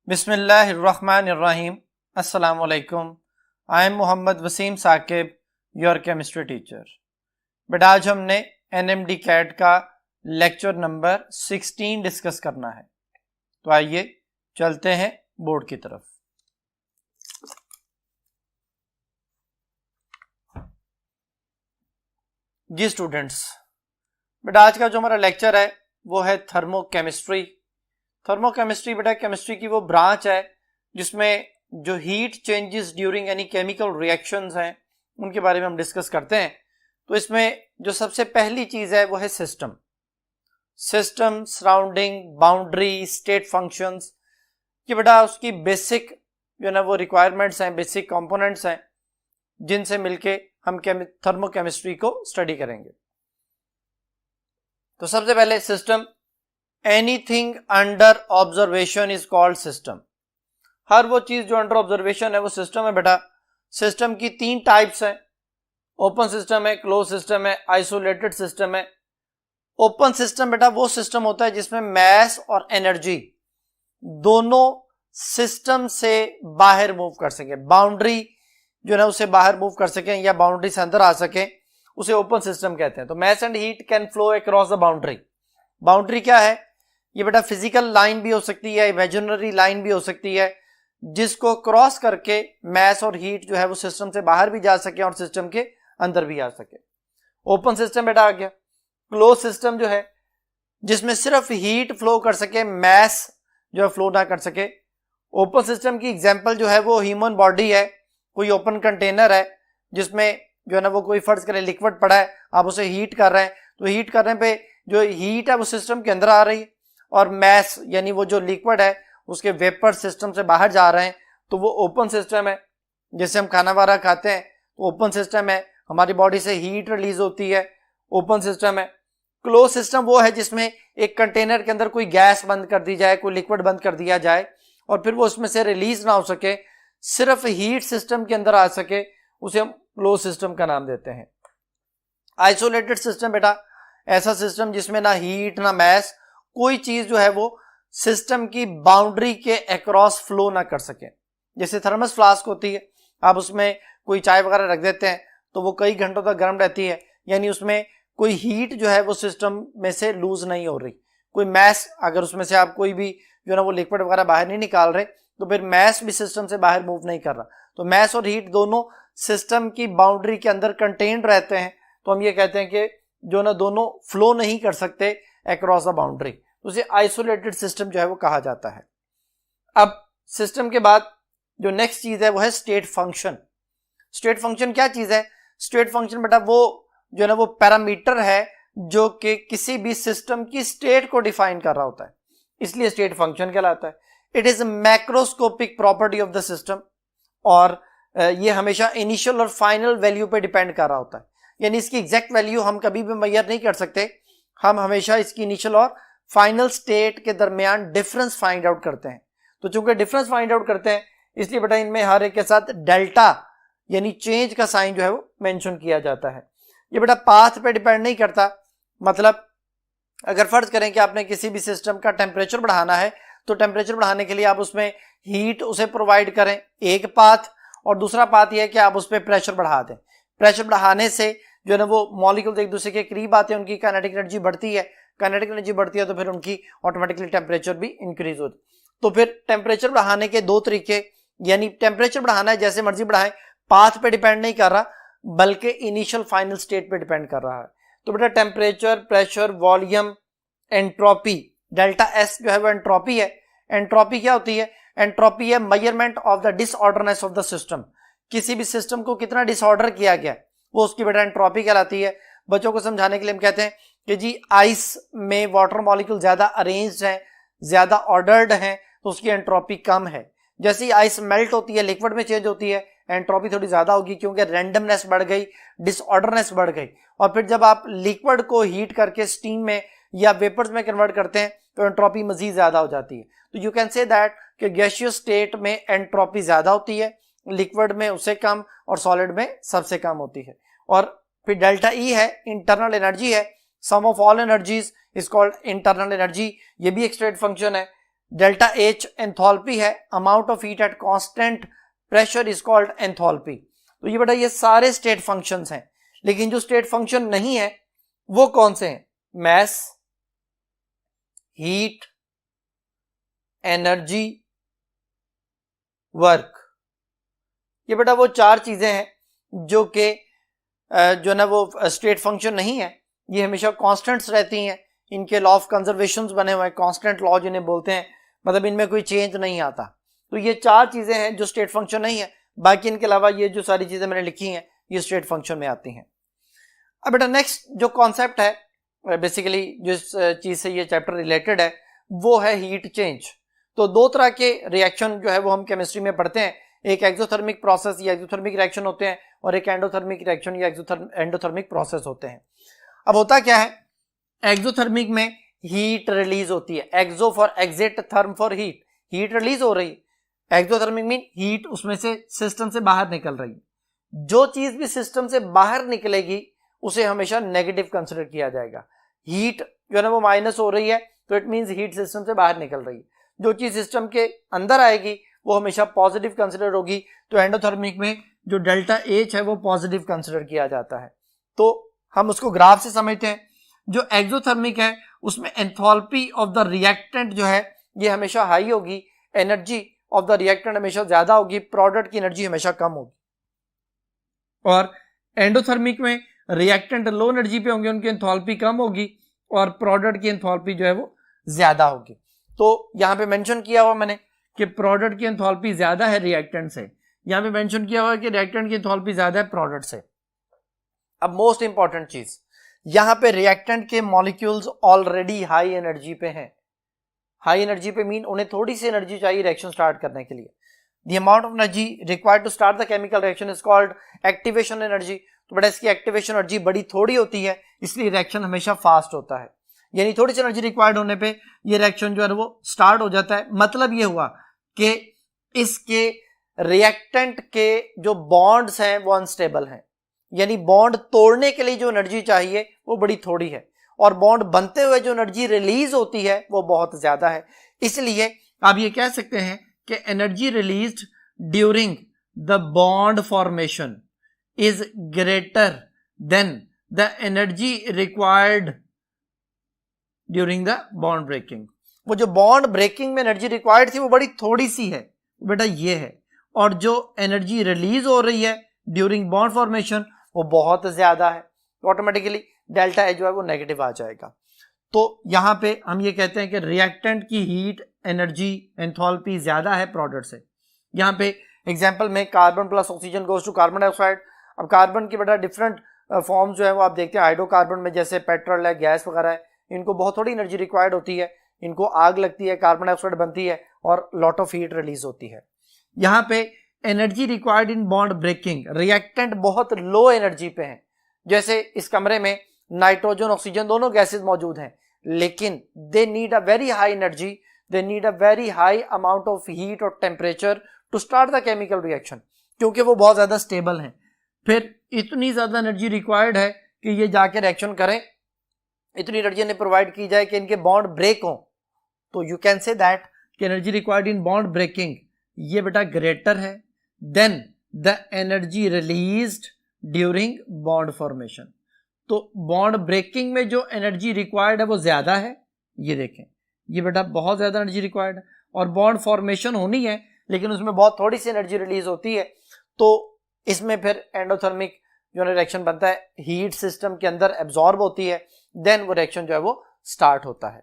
बिस्मिल्लाहिर्रहमानिर्रहीम। अस्सलामु अलैकुम। I am Mohammad Wasim Saqib, your chemistry teacher. बेटा आज हमने एनएमडी कैट का लेक्चर नंबर 16 डिस्कस करना है। तो आइए चलते हैं बोर्ड की तरफ। जी स्टूडेंट्स, बेटा आज का जो हमारा लेक्चर है वो है थर्मोकेमिस्ट्री। थर्मोकेमिस्ट्री बेटा केमिस्ट्री की वो ब्रांच है जिसमें जो heat changes during any chemical reactions हैं उनके बारे में हम डिस्कस करते हैं। तो इसमें जो सबसे पहली चीज है वो है system. System, surrounding, boundary, state functions, ये बेटा उसकी बेसिक जो है ना वो रिक्वायरमेंट्स हैं, बेसिक कंपोनेंट्स हैं जिनसे मिलके हम थर्मोकेमिस्ट्री को स्टडी करेंगे। तो सबसे पहले system, anything under observation is called system. हर वो चीज जो अंडर ऑब्जर्वेशन है वो सिस्टम है बेटा। सिस्टम की तीन टाइप्स हैं, ओपन सिस्टम है, क्लोज सिस्टम है, आइसोलेटेड सिस्टम है। ओपन सिस्टम बेटा वो सिस्टम होता है जिसमें मैस और एनर्जी दोनों सिस्टम से बाहर मूव कर सके, बाउंड्री जो है उसे बाहर मूव कर सकें या बाउंड्री से अंदर आ सके, उसे ओपन सिस्टम कहते हैं। तो mass and heat can flow across the boundary. Boundary क्या है? ये बेटा फिजिकल लाइन भी हो सकती है, इमेजिनरी लाइन भी हो सकती है, जिसको क्रॉस करके मैस और हीट जो है वो सिस्टम से बाहर भी जा सके और सिस्टम के अंदर भी आ सके। ओपन सिस्टम बेटा आ गया। क्लोज सिस्टम जो है जिसमें सिर्फ हीट फ्लो कर सके, मैस जो है फ्लो ना कर सके। ओपन सिस्टम की एग्जांपल जो है वो ह्यूमन बॉडी है, कोई ओपन कंटेनर है जिसमें जो है ना वो कोई फर्ज करें लिक्विड पड़ा है, आप उसे हीट कर रहे हैं, तो हीट करने पे जो हीट है वो सिस्टम के अंदर आ रही है और मैस यानी वो जो लिक्विड है उसके वेपर सिस्टम से बाहर जा रहे हैं, तो वो ओपन सिस्टम है। जैसे हम खाना वाना खाते हैं तो ओपन सिस्टम है, हमारी बॉडी से हीट रिलीज होती है, ओपन सिस्टम है। क्लोज सिस्टम वो है जिसमें एक कंटेनर के अंदर कोई गैस बंद कर दी जाए, कोई लिक्विड बंद कर दिया जाए और फिर वो उसमें से रिलीज ना हो सके, सिर्फ हीट सिस्टम के अंदर आ सके, उसे हम क्लोज सिस्टम का नाम देते हैं। आइसोलेटेड सिस्टम बेटा ऐसा सिस्टम जिसमें ना हीट ना मैस, कोई चीज जो है वो सिस्टम की बाउंड्री के अक्रॉस फ्लो ना कर सके। जैसे थर्मस फ्लास्क होती है, आप उसमें कोई चाय वगैरह रख देते हैं तो वो कई घंटों तक गर्म रहती है, यानी उसमें कोई हीट जो है वो सिस्टम में से लूज नहीं हो रही। कोई मैस, अगर उसमें से आप कोई भी जो है ना वो लिक्विड वगैरह बाहर नहीं निकाल रहे तो फिर मैस भी सिस्टम से बाहर मूव नहीं कर रहा। तो मैस और हीट दोनों सिस्टम की बाउंड्री के अंदर कंटेन्ड रहते हैं, तो हम ये कहते हैं कि जो ना दोनों फ्लो नहीं कर सकते अक्रॉस द बाउंड्री, उसे आइसोलेटेड सिस्टम जो है वो कहा जाता है। अब सिस्टम के बाद जो नेक्स्ट चीज है वो है स्टेट फंक्शन। स्टेट फंक्शन क्या चीज है? स्टेट फंक्शन बेटा वो जो है ना वो पैरामीटर है जो कि किसी भी सिस्टम की स्टेट को डिफाइन कर रहा होता है, इसलिए स्टेट फंक्शन कहलाता है। It is macroscopic property of the system और ये हमेशा इनिशियल और फाइनल वैल्यू पे डिपेंड कर रहा होता है, यानी इसकी एग्जैक्ट वैल्यू हम कभी भी मेजर नहीं कर सकते, हम हमेशा इसकी इनिशियल और फाइनल स्टेट के दरमियान डिफरेंस फाइंड आउट करते हैं। तो चूंकि डिफरेंस फाइंड आउट करते हैं इसलिए बेटा इनमें हर एक के साथ डेल्टा यानी चेंज का साइन जो है वो मेंशन किया जाता है। ये बेटा पाथ पे डिपेंड नहीं करता, मतलब अगर फर्ज करें कि आपने किसी भी सिस्टम का टेम्परेचर बढ़ाना है तो टेम्परेचर बढ़ाने के लिए आप उसमें हीट उसे प्रोवाइड करें, एक पाथ, और दूसरा पाथ यह है कि आप उस पर प्रेशर बढ़ा दें। प्रेशर बढ़ाने से जो है ना वो मॉलिक्यूल्स एक दूसरे के करीब आते हैं, उनकी काइनेटिक एनर्जी बढ़ती है, काइनेटिक एनर्जी बढ़ती है तो फिर उनकी ऑटोमेटिकली टेम्परेचर भी इंक्रीज होती है। तो फिर टेम्परेचर बढ़ाने के दो तरीके, यानी टेम्परेचर बढ़ाना है जैसे मर्जी बढ़ाएं, पाथ पे डिपेंड नहीं कर रहा बल्कि इनिशियल फाइनल स्टेट पे डिपेंड कर रहा है। तो बेटा temperature, pressure, volume, entropy, delta S जो है वो एंट्रोपी है। एंट्रोपी क्या होती है? एंट्रोपी है measurement of the disorderness of the system. किसी भी सिस्टम को कितना डिसऑर्डर किया गया वो उसकी बेटा एंट्रोपी कहलाती है। बच्चों को समझाने के लिए हम कहते हैं कि जी आइस में वाटर मॉलिक्यूल ज्यादा अरेंज्ड है, ज्यादा ऑर्डर्ड है, तो उसकी एंट्रोपी कम है। जैसे ही आइस मेल्ट होती है, लिक्विड में चेंज होती है, एंट्रोपी थोड़ी ज्यादा होगी क्योंकि रैंडमनेस बढ़ गई, डिसऑर्डरनेस बढ़ गई। और फिर जब आप लिक्विड को हीट करके स्टीम में या वेपर्स में कन्वर्ट करते हैं तो एंट्रोपी मजीद ज्यादा हो जाती है। तो यू कैन से दैट कि गैसियस स्टेट में एंट्रोपी ज्यादा होती है, लिक्विड में उससे कम और सॉलिड में सबसे कम होती है। और फिर डेल्टा ई है, इंटरनल एनर्जी है, sum of all energies is called internal energy, ये भी एक स्टेट फंक्शन है। डेल्टा एच एंथैल्पी है, amount of heat at constant pressure is called enthalpy. तो ये बेटा ये सारे स्टेट फंक्शंस हैं, लेकिन जो स्टेट फंक्शन नहीं है वो कौन से हैं? Mass, heat, energy, work. ये बेटा वो चार चीजें हैं जो कि जो ना वो स्टेट फंक्शन नहीं है, ये हमेशा कांस्टेंट्स रहती हैं, इनके लॉ ऑफ कंजर्वेशन बने हुए हैं, कांस्टेंट लॉ जिन्हें बोलते हैं, मतलब इनमें कोई चेंज नहीं आता। तो ये चार चीजें हैं जो स्टेट फंक्शन नहीं है, बाकी इनके अलावा ये जो सारी चीजें मैंने लिखी हैं ये स्टेट फंक्शन में आती हैं। अब बेटा नेक्स्ट जो कॉन्सेप्ट है बेसिकली जिस चीज से ये चैप्टर रिलेटेड है वो है हीट चेंज। तो दो तरह के रिएक्शन जो है वो हम केमिस्ट्री में पढ़ते हैं, एक एक्सोथर्मिक प्रोसेस या एक्सोथर्मिक रिएक्शन होते हैं और एक एंडोथर्मिक रिएक्शन या एंडोथर्मिक प्रोसेस होते हैं। अब होता क्या है, एक्सोथर्मिक में हीट रिलीज होती है, exo for exit, therm for heat, heat release हो रही है। एक्सोथर्मिक मीन हीट उसमें से सिस्टम से बाहर निकल रही है। जो चीज भी सिस्टम से बाहर निकलेगी उसे हमेशा नेगेटिव कंसिडर किया जाएगा। हीट जो है ना वो माइनस हो रही है तो इट मींस हीट सिस्टम से बाहर निकल रही है। जो चीज सिस्टम के अंदर आएगी वो हमेशा पॉजिटिव कंसिडर होगी। तो एंडोथर्मिक में जो डेल्टा एच है वो पॉजिटिव कंसिडर किया जाता है। तो हम उसको ग्राफ से समझते हैं। जो एक्सोथर्मिक है उसमें एंथैल्पी ऑफ द रिएक्टेंट जो है ये हमेशा हाई होगी, एनर्जी ऑफ द रिएक्टेंट हमेशा ज्यादा होगी, प्रोडक्ट की एनर्जी हमेशा कम होगी। और एंडोथर्मिक में रिएक्टेंट लो एनर्जी पे होंगे, उनकी एंथैल्पी कम होगी और प्रोडक्ट की एंथैल्पी जो है वो ज्यादा होगी। तो यहां पे मेंशन किया हुआ मैंने कि प्रोडक्ट की एंथैल्पी ज्यादा है रिएक्टेंट से, यहां पे मेंशन किया हुआ है कि रिएक्टेंट की एंथैल्पी ज्यादा है प्रोडक्ट से। अब मोस्ट इंपॉर्टेंट चीज, यहां पे रिएक्टेंट के मॉलिक्यूल्स ऑलरेडी हाई एनर्जी पे हैं। हाई एनर्जी पे मीन उन्हें थोड़ी सी एनर्जी चाहिए रिएक्शन स्टार्ट करने के लिए। The amount of energy required to start the chemical reaction is called activation energy. तो बेटा इसकी एक्टिवेशन एनर्जी बड़ी थोड़ी होती है, इसलिए रिएक्शन हमेशा फास्ट होता है। यानी थोड़ी सी एनर्जी रिक्वायर्ड होने पे ये रिएक्शन जो है वो स्टार्ट हो जाता है। मतलब ये हुआ कि इसके रिएक्टेंट के जो बॉन्ड्स हैं वो अनस्टेबल हैं, यानी बॉन्ड तोड़ने के लिए जो एनर्जी चाहिए वो बड़ी थोड़ी है और बॉन्ड बनते हुए जो एनर्जी रिलीज होती है वो बहुत ज्यादा है। इसलिए आप ये कह सकते हैं कि energy released during the bond formation is greater than the energy required during the bond breaking. वो जो बॉन्ड ब्रेकिंग में एनर्जी रिक्वायर्ड थी वो बड़ी थोड़ी सी है बेटा ये है, और जो एनर्जी रिलीज हो रही है ड्यूरिंग बॉन्ड फॉर्मेशन वो बहुत ज्यादा है। तो ऑटोमेटिकली डेल्टा एच जो है वो नेगेटिव आ जाएगा। तो यहां पे हम ये कहते हैं कि रिएक्टेंट की हीट एनर्जी एंथैल्पी ज्यादा है प्रोडक्ट से। यहाँ पे एग्जांपल में carbon plus oxygen goes to carbon dioxide. अब कार्बन की बेटा डिफरेंट फॉर्म जो है वो आप देखते हैं हाइड्रोकार्बन में, जैसे पेट्रोल है, गैस वगैरह है, इनको बहुत थोड़ी एनर्जी रिक्वायर्ड होती है, इनको आग लगती है, कार्बन डाइऑक्साइड बनती है और लॉट ऑफ हीट रिलीज होती है। यहाँ पे energy required in bond breaking, reactant बहुत लो एनर्जी पे है। जैसे इस कमरे में नाइट्रोजन ऑक्सीजन दोनों गैसेस मौजूद हैं, लेकिन they need a very high energy, they need a very high amount of heat और temperature to start the chemical reaction, क्योंकि वो बहुत ज्यादा स्टेबल हैं। फिर इतनी ज्यादा एनर्जी रिक्वायर्ड है कि ये जाके रिएक्शन करें, इतनी एनर्जी ने प्रोवाइड की जाए कि इनके बॉन्ड ब्रेक हो। तो यू कैन से दैट कि energy required in bond breaking ये बेटा ग्रेटर है then the energy released during bond formation. तो बॉन्ड ब्रेकिंग में जो एनर्जी रिक्वायर्ड है वो ज्यादा है, ये देखें ये बेटा बहुत ज्यादा एनर्जी रिक्वायर्ड है, और बॉन्ड फॉर्मेशन होनी है लेकिन उसमें बहुत थोड़ी सी एनर्जी रिलीज होती है। तो इसमें फिर एंडोथर्मिक जो रिएक्शन बनता है, हीट सिस्टम के अंदर एब्जॉर्ब होती है, देन वो रिएक्शन जो है वो स्टार्ट होता है।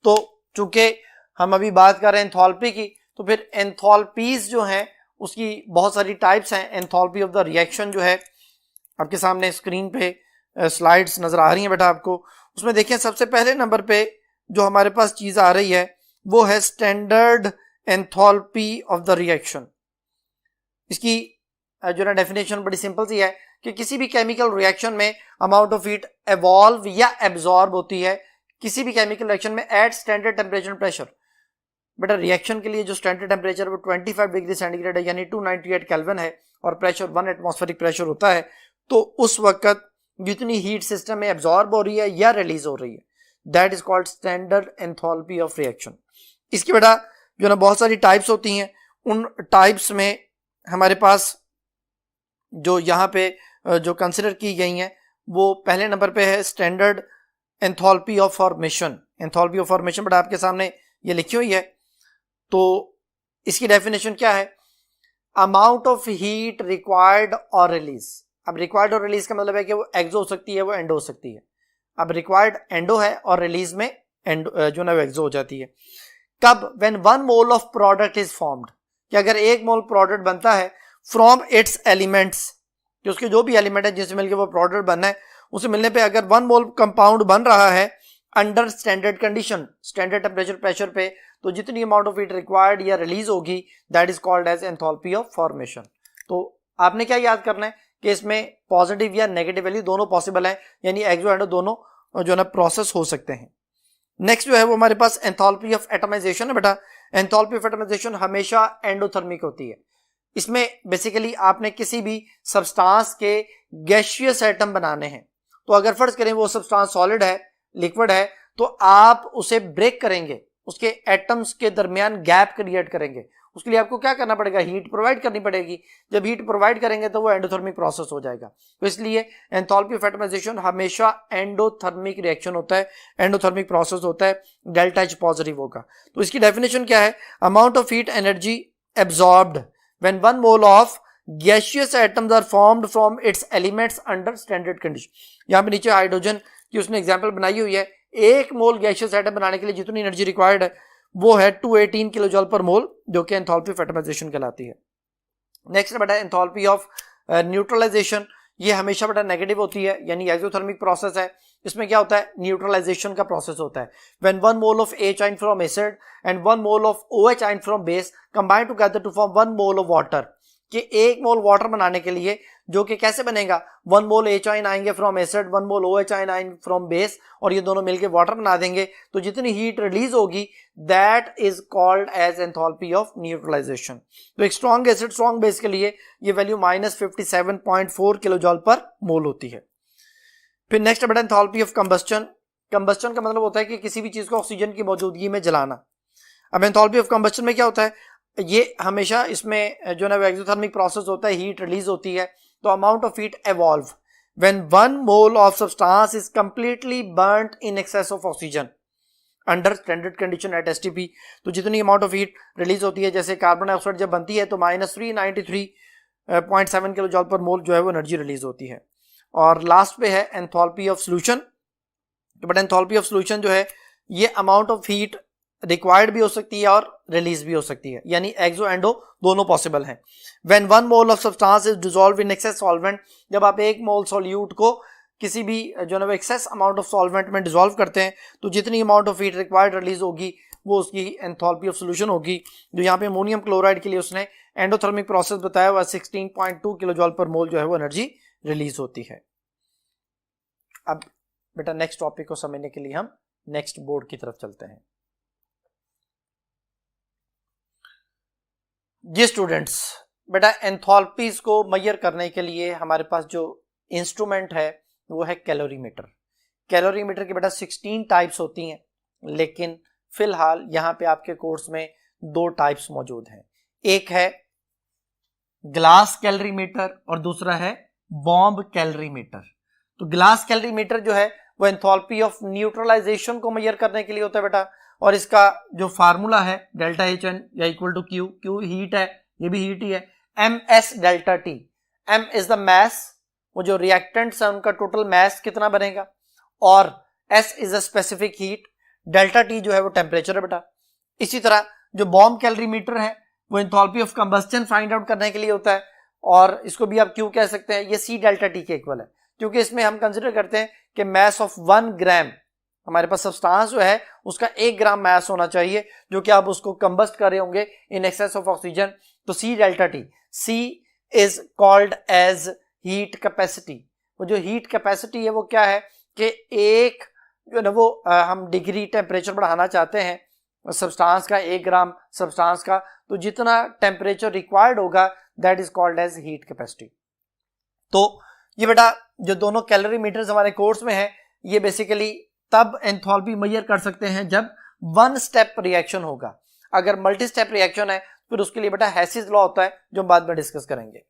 तो चूंकि हम अभी बात कर रहे हैं एंथैल्पी की, तो फिर एंथैल्पीज जो हैं उसकी बहुत सारी टाइप्स हैं। एंथैल्पी ऑफ द रिएक्शन जो है आपके सामने स्क्रीन पे स्लाइड्स नजर आ रही हैं बेटा आपको, उसमें देखें सबसे पहले नंबर पे जो हमारे पास चीज आ रही है वो है standard enthalpy of the reaction. इसकी जो ना डेफिनेशन बड़ी सिंपल सी है कि किसी भी केमिकल रिएक्शन में अमाउंट ऑफ हीट एवॉल्व या एब्जॉर्ब होती है किसी भी केमिकल रिएक्शन में एट स्टैंडर्ड टेम्परेचर प्रेशर। बेटा रिएक्शन के लिए जो स्टैंडर्ड टेम्परेचर वो 25 डिग्री सेंटीग्रेड है, यानी 298 केल्विन है, और प्रेशर 1 एटमॉस्फेरिक प्रेशर होता है। तो उस वक्त जितनी हीट सिस्टम में एब्जॉर्ब हो रही है या रिलीज हो रही है, that is called standard enthalpy of reaction. इसकी बेटा जो ना बहुत सारी टाइप्स होती हैं, उन टाइप्स में हमारे पास जो यहाँ पे जो कंसिडर की गई हैं वो पहले नंबर पे है standard enthalpy of formation. Enthalpy of formation but आपके सामने ये लिखी हुई है, तो इसकी डेफिनेशन क्या है? अमाउंट ऑफ हीट रिक्वायर्ड और रिलीज। अब रिक्वायर्ड और रिलीज का मतलब है कि वो एक्सो हो सकती है, वो एंडो हो सकती है। अब रिक्वायर्ड एंडो है और रिलीज में एंडो जो ना वो एक्सो हो जाती है। कब? When 1 mole of product is formed, कि अगर 1 मोल प्रोडक्ट बनता है फ्रॉम इट्स एलिमेंट्स, कि उसके जो भी एलिमेंट है जिससे मिलकर वो प्रोडक्ट बनना है, उसे मिलने पे अगर 1 मोल कंपाउंड बन रहा है under standard condition, standard temperature pressure पे, तो जितनी अमाउंट ऑफ हीट रिक्वायर्ड या रिलीज होगी that is called as enthalpy of formation. तो आपने क्या याद करना है कि इसमें पॉजिटिव या नेगेटिव वैल्यू दोनों पॉसिबल है, यानी एक्सो एंडो दोनों जो है ना प्रोसेस हो सकते हैं। नेक्स्ट जो है वो हमारे पास एंथैल्पी ऑफ एटमाइजेशन है बेटा। एंथैल्पी ऑफ एटमाइजेशन हमेशा एंडोथर्मिक होती है। इसमें बेसिकली आपने किसी भी सब्सटेंस के गैसियस एटम बनाने हैं, तो अगर फर्ज करें वो सब्सटेंस सॉलिड है, लिक्विड है, तो आप उसे ब्रेक करेंगे, उसके एटम्स के दरमियान गैप क्रिएट करेंगे। उसके लिए आपको क्या करना पड़ेगा? हीट प्रोवाइड करनी पड़ेगी। जब हीट प्रोवाइड करेंगे तो वो एंडोथर्मिक प्रोसेस हो जाएगा। तो इसलिए एंथैल्पी ऑफ एटमाइजेशन हमेशा एंडोथर्मिक रिएक्शन होता है, एंडोथर्मिक प्रोसेस होता है, डेल्टा एच पॉजिटिव होगा। तो इसकी डेफिनेशन क्या है? Amount of heat energy absorbed when 1 mole of gaseous atoms are formed from its elements under standard condition. यहाँ पे नीचे हाइड्रोजन की उसने एग्जाम्पल बनाई हुई है। 1 मोल गैसियस एटम बनाने के लिए जितनी एनर्जी रिक्वायर्ड है वो है 218 किलो जूल पर मोल, जो कि एंथैल्पी ऑफ एटमाइजेशन कहलाती है। नेक्स्ट बेटा एंथैल्पी ऑफ न्यूट्रलाइजेशन। ये हमेशा बेटा नेगेटिव होती है, यानी एक्सोथर्मिक प्रोसेस है। इसमें क्या होता है? न्यूट्रलाइजेशन का प्रोसेस होता है। When 1 mole of H ion from acid and 1 mole of OH ion from base combine together to form 1 mole of water, कि 1 मोल वाटर बनाने के लिए, जो कि कैसे बनेगा? 1 मोल H आयन आएंगे from acid, 1 mole OH ion आएंगे फ्रॉम बेस, और ये दोनों मिलकर वाटर बना देंगे। तो जितनी हीट रिलीज होगी that is called as enthalpy of neutralization. तो एक स्ट्रॉन्ग एसिड स्ट्रॉन्ग बेस के लिए ये वैल्यू -57.4 किलो जूल पर मोल होती है। फिर नेक्स्ट बेटा एंथैल्पी ऑफ कंबस्टन। कंबस्टन का मतलब होता है कि किसी भी चीज को ऑक्सीजन की मौजूदगी में जलाना। अब एंथैल्पी ऑफ कंबस्टन में क्या होता है? ये हमेशा इसमें जो है एक्सोथर्मिक प्रोसेस होता है, हीट रिलीज होती है। तो amount of heat evolve when 1 mole of substance is completely burned in excess of oxygen under standard condition at STP। तो जितनी अमाउंट ऑफ हीट रिलीज होती है, जैसे कार्बन डाइऑक्साइड जब बनती है तो -393.7 किलो जूल पर मोल जो है वो एनर्जी रिलीज होती है। और लास्ट पे है enthalpy of solution. But enthalpy of solution जो है ये अमाउंट ऑफ हीट रिक्वायर्ड भी हो सकती है और रिलीज भी हो सकती है, यानी एक्सो एंडो दोनों पॉसिबल हैं। When 1 mole of substance is dissolve in excess solvent, जब आप 1 मोल सॉल्यूट को किसी भी जो है एक्सेस अमाउंट ऑफ सॉल्वेंट में डिसॉल्व करते हैं, तो जितनी amount of heat required release होगी वो उसकी एंथैल्पी ऑफ सॉल्यूशन होगी। जो यहाँ पे अमोनियम क्लोराइड के लिए उसने एंडोथर्मिक प्रोसेस बताया हुआ 16.2 किलो जूल पर मोल जो है वो एनर्जी रिलीज होती है। अब बेटा नेक्स्ट टॉपिक को समझने के लिए हम नेक्स्ट बोर्ड की तरफ चलते हैं। जी स्टूडेंट्स, बेटा एंथैल्पीज को मेजर करने के लिए हमारे पास जो इंस्ट्रूमेंट है वो है कैलोरीमीटर। कैलोरीमीटर की बेटा 16 टाइप्स होती हैं, लेकिन फिलहाल यहाँ पे आपके कोर्स में 2 टाइप्स मौजूद हैं। एक है ग्लास कैलोरीमीटर और दूसरा है बॉम्ब कैलोरीमीटर। तो ग्लास कैलोरीमीटर जो है वो एंथैल्पी ऑफ न्यूट्रलाइजेशन को मेजर करने के लिए होता है बेटा, और इसका जो फार्मूला है डेल्टा HN या equal to Q, Q heat है, ये भी हीट ही है, MS delta T। M is the mass, वो जो रिएक्टेंट्स है उनका टोटल मैस कितना बनेगा, और S is a specific heat, delta T जो है वो टेम्परेचर है बेटा। इसी तरह जो बॉम्ब कैलोरीमीटर है वो enthalpy of combustion find out करने के लिए होता है, और इसको भी आप Q कह सकते हैं। ये C डेल्टा T के इक्वल है, क्योंकि इसमें हम कंसिडर करते हैं कि मैस ऑफ 1 ग्राम, हमारे पास सब्सटेंस जो है उसका 1 ग्राम मैस होना चाहिए, जो कि आप उसको कंबस्ट कर रहे होंगे इन एक्सेस ऑफ ऑक्सीजन। तो C delta T, C is called as heat capacity. वो जो हीट कैपेसिटी है वो क्या है कि एक जो है वो हम डिग्री टेम्परेचर बढ़ाना चाहते हैं सब्सटेंस का, 1 ग्राम सब्सटेंस का, तो जितना टेम्परेचर रिक्वायर्ड होगा that is called as heat capacity. तो ये बेटा जो दोनों कैलोरीमीटर्स हमारे कोर्स में है, ये बेसिकली तब एंथैल्पी मेजर कर सकते हैं जब 1 स्टेप रिएक्शन होगा। अगर मल्टी स्टेप रिएक्शन है फिर उसके लिए बेटा हेसिस लॉ होता है जो हम बाद में डिस्कस करेंगे।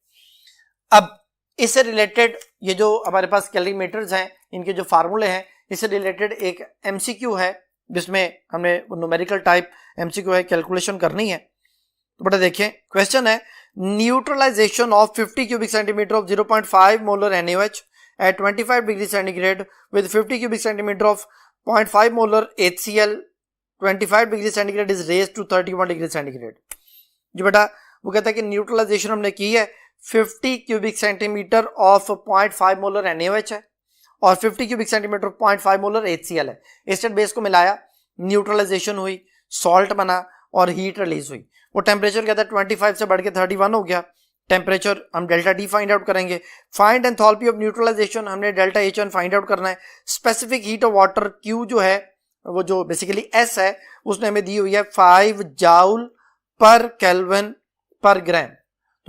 अब इससे रिलेटेड ये जो हमारे पास कैलरीमीटर्स हैं इनके जो फार्मूले हैं इससे रिलेटेड एक एमसीक्यू है जिसमें हमने न्यूमेरिकल टाइप एमसीक्यू है, कैलकुलेशन करनी है। तो बेटा देखिए क्वेश्चन है neutralization of 50 cubic centimetre of 0.5 molar NaOH at 25 degree centigrade with 50 cubic centimetre of 0.5 molar HCl 25 degree centigrade is raised to 31 degree centigrade. जो बेटा वो कहता है कि न्यूट्रलाइजेशन हमने की है 50 cubic centimetre of 0.5 molar NaOH है और 50 cubic centimetre of 0.5 molar HCl है। एसिड बेस को मिलाया, न्यूट्रलाइजेशन हुई, सॉल्ट बना और हीट रिलीज हुई। वो टेम्परेचर कहता है 25 से बढ़ के 31 हो गया। टेम्परेचर हम डेल्टा टी फाइंड आउट करेंगे। फाइंड एंथैल्पी ऑफ न्यूट्रलाइजेशन हमने डेल्टा H1 फाइंड आउट करना है। Specific heat of water Q जो है वो जो बेसिकली S है उसने हमें दी हुई है 5 जाउल पर केल्विन पर ग्राम।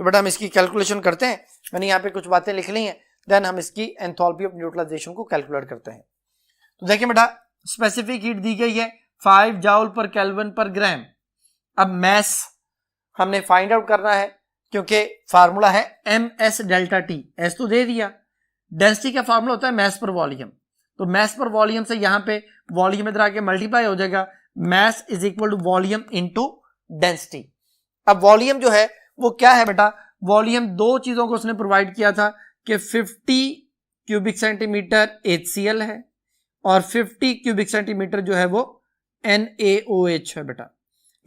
तो बेटा हम इसकी कैलकुलेशन करते हैं। मैंने यहाँ पे कुछ बातें लिख ली हैं, देन हम इसकी एंथैल्पी ऑफ न्यूट्रलाइजेशन को कैलकुलेट करते हैं। तो देखिए बेटा स्पेसिफिक हीट दी गई है 5 जाउल पर केल्विन पर ग्राम। अब मैस हमने फाइंड आउट करना है क्योंकि फार्मूला है MS डेल्टा टी। एस तो दे दिया, डेंसिटी का फार्मूला होता है मैस पर वॉल्यूम। तो मैस पर वॉल्यूम से यहाँ पे वॉल्यूम इधर आके मल्टीप्लाई हो जाएगा, mass is equal to volume into density. अब वॉल्यूम जो है वो क्या है बेटा, वॉल्यूम दो चीजों को उसने प्रोवाइड किया था कि 50 क्यूबिक सेंटीमीटर HCl है और 50 क्यूबिक सेंटीमीटर जो है वो NaOH है। बेटा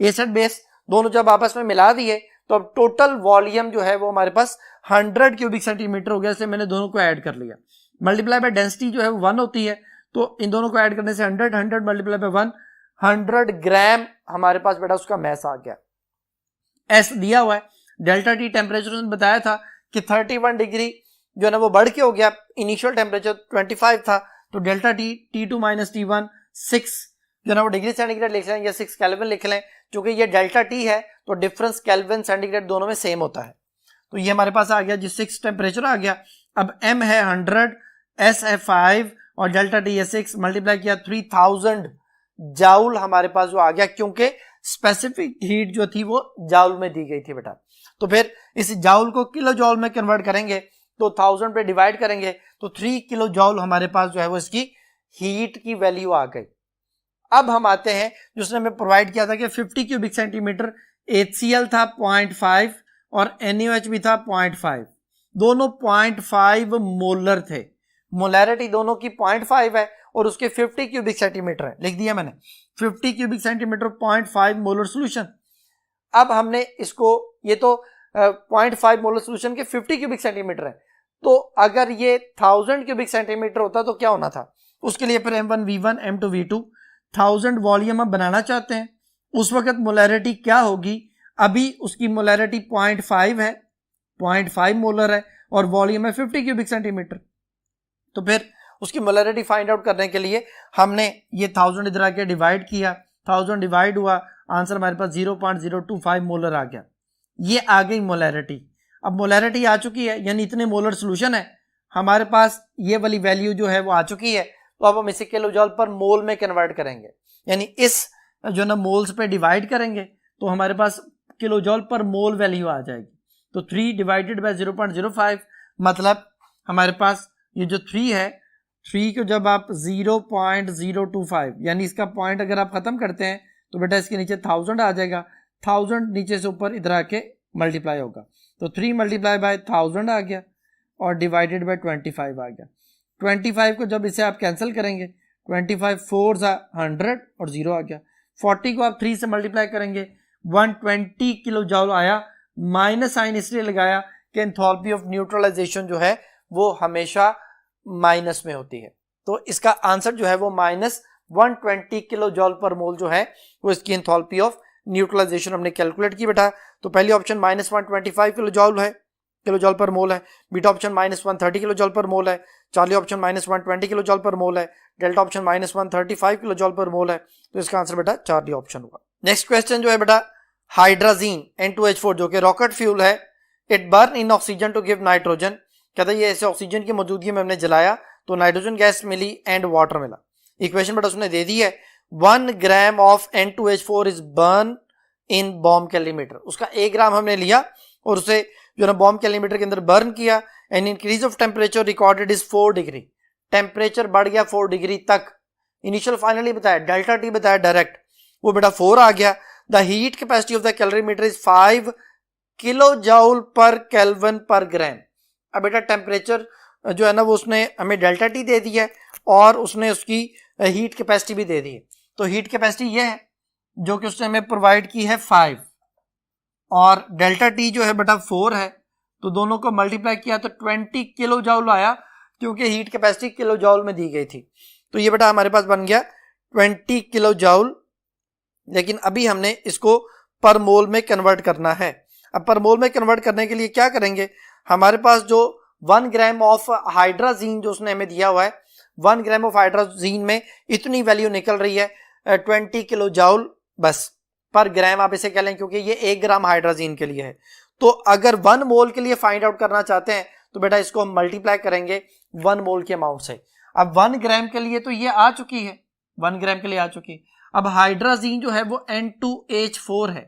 एसिड बेस दोनों जब आपस में मिला दिए तो अब टोटल वॉल्यूम जो है वो हमारे पास 100 क्यूबिक सेंटीमीटर हो गया, इसलिए मैंने दोनों को ऐड कर लिया। मल्टीप्लाई बाय डेंसिटी जो है वो 1 होती है, तो इन दोनों को ऐड करने से 100 मल्टीप्लाई बाय 1 100 ग्राम हमारे पास बेटा उसका मैस आ गया। एस दिया हुआ है, डेल्टा टी टेम्परेचर बताया था कि 31 डिग्री जो है ना वो बढ़ के हो गया, इनिशियल टेम्परेचर 25 था, तो delta T T2 minus T1 6 जो है ना वो डिग्री सेंटीग्रेड लिख लें या 6 केल्विन लिख लें। क्योंकि ये डेल्टा टी है तो डिफरेंस केल्विन सेंटीग्रेड दोनों में सेम होता है। तो ये हमारे पास आ गया जी 6 टेम्परेचर आ गया। अब M है 100, S है 5 और डेल्टा टी है 6, मल्टीप्लाई किया 3000 जाउल हमारे पास जो आ गया, क्योंकि स्पेसिफिक हीट जो थी वो जाउल में दी गई थी बेटा। तो फिर इस जाउल को किलो जॉल में कन्वर्ट करेंगे तो 1000 पे डिवाइड करेंगे तो 3 किलो जॉल हमारे पास जो है वो इसकी हीट की वैल्यू आ गई। अब हम आते हैं जिसने हमें प्रोवाइड किया था कि 50 क्यूबिक सेंटीमीटर HCl था 0.5 और NaOH भी था 0.5, दोनों 0.5 मोलर थे। मोलैरिटी दोनों की 0.5 है और उसके 50 क्यूबिक सेंटीमीटर है, लिख दिया मैंने 50 क्यूबिक सेंटीमीटर 0.5 मोलर सोल्यूशन। अब हमने इसको, ये तो 0.5 मोलर सोल्यूशन के 50 क्यूबिक सेंटीमीटर है, तो अगर ये 1000 क्यूबिक सेंटीमीटर होता तो क्या होना था, उसके लिए फिर M1V1 M2V2 1000 वॉल्यूम हम बनाना चाहते हैं। उस वक्त मोलैरिटी क्या होगी, अभी उसकी मोलैरिटी 0.5 है, 0.5 मोलर है और वॉल्यूम है 50 क्यूबिक सेंटीमीटर। तो फिर उसकी मोलैरिटी फाइंड आउट करने के लिए हमने ये 1000 इधर आके डिवाइड किया, 1000 डिवाइड हुआ, आंसर हमारे पास 0.025 मोलर आ गया। ये आ गई मोलैरिटी। अब मोलैरिटी आ चुकी है यानी इतने मोलर सोल्यूशन है हमारे पास, ये वाली वैल्यू जो है वो आ चुकी है। तो अब हम इसे किलो जॉल पर मोल में कन्वर्ट करेंगे, यानी इस जो ना मोल्स पे डिवाइड करेंगे तो हमारे पास किलो जॉल पर मोल वैल्यू आ जाएगी। तो 3 डिवाइडेड बाय 0.05 मतलब हमारे पास ये जो 3 है, 3 को जब आप 0.025 यानी इसका पॉइंट अगर आप खत्म करते हैं तो बेटा इसके नीचे 1000 आ जाएगा, 1000 नीचे से ऊपर इधर आके मल्टीप्लाई होगा, तो 3 मल्टीप्लाई बाय 1000 आ गया और डिवाइडेड बाय 25 आ गया। 25 को जब इसे आप कैंसिल करेंगे 25 4 100 और 0 आ गया। 40 को आप 3 से मल्टीप्लाई करेंगे 120 किलो जॉल आया। माइनस साइन इसलिए लगाया कि एंथैल्पी ऑफ न्यूट्रलाइजेशन जो है वो हमेशा माइनस में होती है, तो इसका आंसर जो है वो -120 किलो जॉल पर मोल जो है वो इसकी एंथैल्पी ऑफ न्यूट्रलाइजेशन हमने कैलकुलेट की बेटा। तो पहली ऑप्शन -125 किलो जॉल है, किलो जॉल पर मोल है, बीटा ऑप्शन -130 किलो जॉल पर मोल है, चार्ली ऑप्शन -120 किलो जॉल पर मोल है, डेल्टा ऑप्शन -135 किलो जॉल पर मोल है। तो इसका आंसर बेटा चार्ली ऑप्शन होगा। नेक्स्ट क्वेश्चन जो है बेटा हाइड्राजीन N2H4 जो कि रॉकेट फ्यूल है, it burn in oxygen to give nitrogen. कहता है ये ऐसे ऑक्सीजन की मौजूदगी में हमने जलाया तो नाइट्रोजन गैस मिली एंड वाटर मिला। इक्वेशन बेटा उसने दे दी है 1 gram of N2H4 is burn in bomb calorimeter. उसका 1 ग्राम हमने लिया और उसे जो है ना बॉम्ब कैलोमीटर के अंदर बर्न किया and increase of temperature recorded is 4 degree. Temperature बढ़ गया 4 डिग्री तक। इनिशियल फाइनली बताया डेल्टा टी बताया डायरेक्ट, वो बेटा 4 आ गया। The heat capacity of the calorimeter is 5 kilo joule पर केल्विन पर ग्राम। अब बेटा टेम्परेचर जो है ना वो उसने हमें डेल्टा टी दे दिया है और उसने उसकी हीट कैपेसिटी भी दे दी है। तो हीट कैपेसिटी ये है जो कि उसने हमें प्रोवाइड की है 5 और डेल्टा टी जो है बेटा 4 है, तो दोनों को मल्टीप्लाई किया तो 20 किलो जूल आया क्योंकि हीट कैपेसिटी किलो जूल में दी गई थी। तो ये बेटा हमारे पास बन गया 20 किलो जूल। लेकिन अभी हमने इसको पर मोल में कन्वर्ट करना है। अब पर मोल में कन्वर्ट करने के लिए क्या करेंगे, हमारे पास जो 1 ग्राम ऑफ हाइड्राजीन जो उसने हमें दिया हुआ है, 1 ग्राम ऑफ हाइड्राजीन में इतनी वैल्यू निकल रही है 20 किलो जूल बस पर ग्राम आप इसे कह लें क्योंकि ये 1 ग्राम हाइड्राजीन के लिए है। तो अगर 1 मोल के लिए फाइंड आउट करना चाहते हैं तो बेटा इसको हम मल्टीप्लाई करेंगे 1 मोल के अमाउंट से। अब 1 ग्राम के लिए तो ये आ चुकी है, 1 ग्राम के लिए आ चुकी है। अब हाइड्राजीन जो है वो N2H4 है।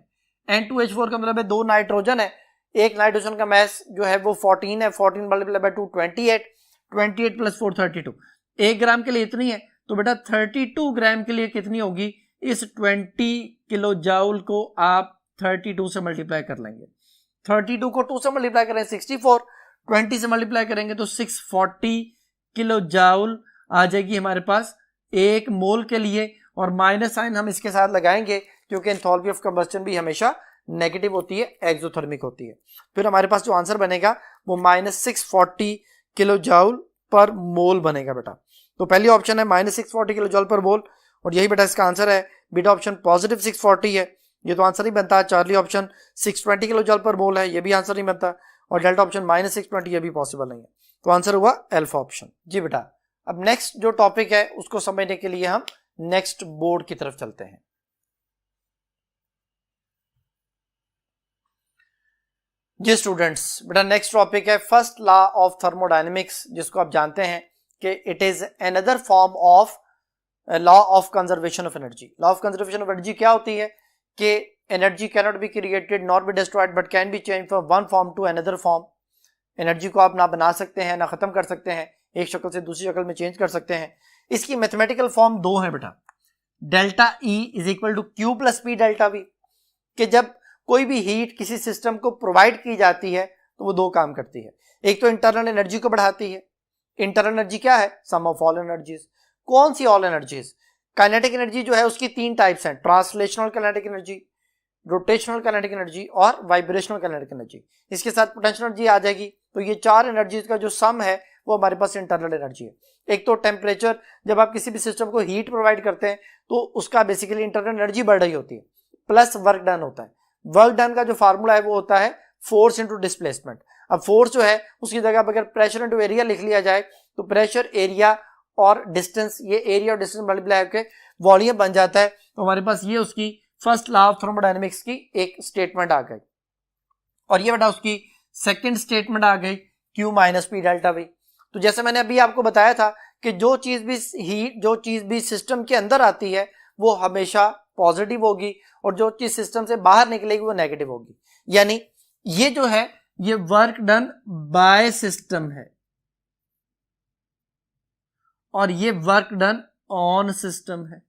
N2H4 का मतलब है 2 नाइट्रोजन है, एक नाइट्रोजन का मास जो है वो 14 है, 14 मल्टीप्लाई बाय 2 28, 28 प्लस 4 32। 1 ग्राम के लिए इतनी है, तो बेटा 32 ग्राम के लिए कितनी होगी, इस 20 किलो जूल को आप 32 से मल्टीप्लाई कर लेंगे। 32 को 2 से मल्टीप्लाई करें 64, 20 से मल्टीप्लाई करेंगे तो 640 किलो जूल आ जाएगी हमारे पास 1 मोल के लिए। और माइनस साइन हम इसके साथ लगाएंगे क्योंकि एंथैल्पी ऑफ कंबस्टन भी हमेशा नेगेटिव होती है, एक्सोथर्मिक होती है। फिर हमारे पास जो आंसर बनेगा वो -640 किलो जूल पर मोल बनेगा बेटा। तो पहली ऑप्शन है -640 किलो जूल पर मोल और यही बेटा इसका आंसर है। बीटा ऑप्शन पॉजिटिव 640 है, ये तो आंसर नहीं बनता। Charlie option 620 kilo joule per मोल है, ये भी आंसर नहीं बनता। और डेल्टा ऑप्शन -620 ये भी पॉसिबल नहीं है, तो आंसर हुआ अल्फा ऑप्शन। जी बेटा, अब नेक्स्ट जो टॉपिक है उसको समझने के लिए हम नेक्स्ट बोर्ड की तरफ चलते हैं। जी स्टूडेंट्स, बेटा नेक्स्ट टॉपिक है फर्स्ट लॉ ऑफ थर्मोडायनेमिक्स, जिसको आप जानते हैं कि it is another form of law of conservation of energy. Law of conservation of energy क्या होती है कि energy can not be created not be destroyed but can be change from one form to another form. Energy को आप ना बना सकते हैं ना खत्म कर सकते हैं, एक शक्ल से दूसरी शक्ल में चेंज कर सकते हैं। इसकी मैथमेटिकल फॉर्म 2 है बेटा, delta E is equal to Q plus P delta V, कि जब कोई भी हीट किसी सिस्टम को प्रोवाइड की जाती है तो वो 2 काम करती है। एक तो इंटरनल एनर्जी को बढ़ाती है। इंटरनल एनर्जी क्या है, सम ऑफ ऑल एनर्जीज। कौन see all energies? Kinetic energy जो है उसकी 3 टाइप्स हैं, translational kinetic energy, rotational kinetic energy और वाइब्रेशनल काइनेटिक एनर्जी। इसके साथ पोटेंशियल एनर्जी आ जाएगी। तो ये 4 एनर्जीज का जो सम है वो हमारे पास इंटरनल एनर्जी है। एक तो टेम्परेचर, जब आप किसी भी सिस्टम को हीट प्रोवाइड करते हैं तो उसका बेसिकली इंटरनल एनर्जी बढ़ रही होती है, प्लस वर्क डन होता है। वर्क डन का जो फार्मूला है वो होता है फोर्स इंटू डिस्प्लेसमेंट। अब फोर्स जो है उसकी जगह अगर प्रेशर इंटू एरिया लिख लिया जाए तो प्रेशर, एरिया और डिस्टेंस, ये एरिया और डिस्टेंस मल्टीप्लाई करके वॉल्यूम बन जाता है। तो हमारे पास ये उसकी फर्स्ट लॉ ऑफ थर्मोडायनेमिक्स की एक स्टेटमेंट आ गई। और ये बेटा उसकी सेकंड स्टेटमेंट आ गई Q minus P delta V. तो जैसे मैंने अभी आपको बताया था कि जो चीज भी सिस्टम के अंदर आती है वो हमेशा पॉजिटिव होगी और जो चीज सिस्टम से बाहर निकलेगी वो नेगेटिव होगी। यानी ये जो है ये वर्क डन बाय सिस्टम है और ये वर्क डन ऑन सिस्टम है।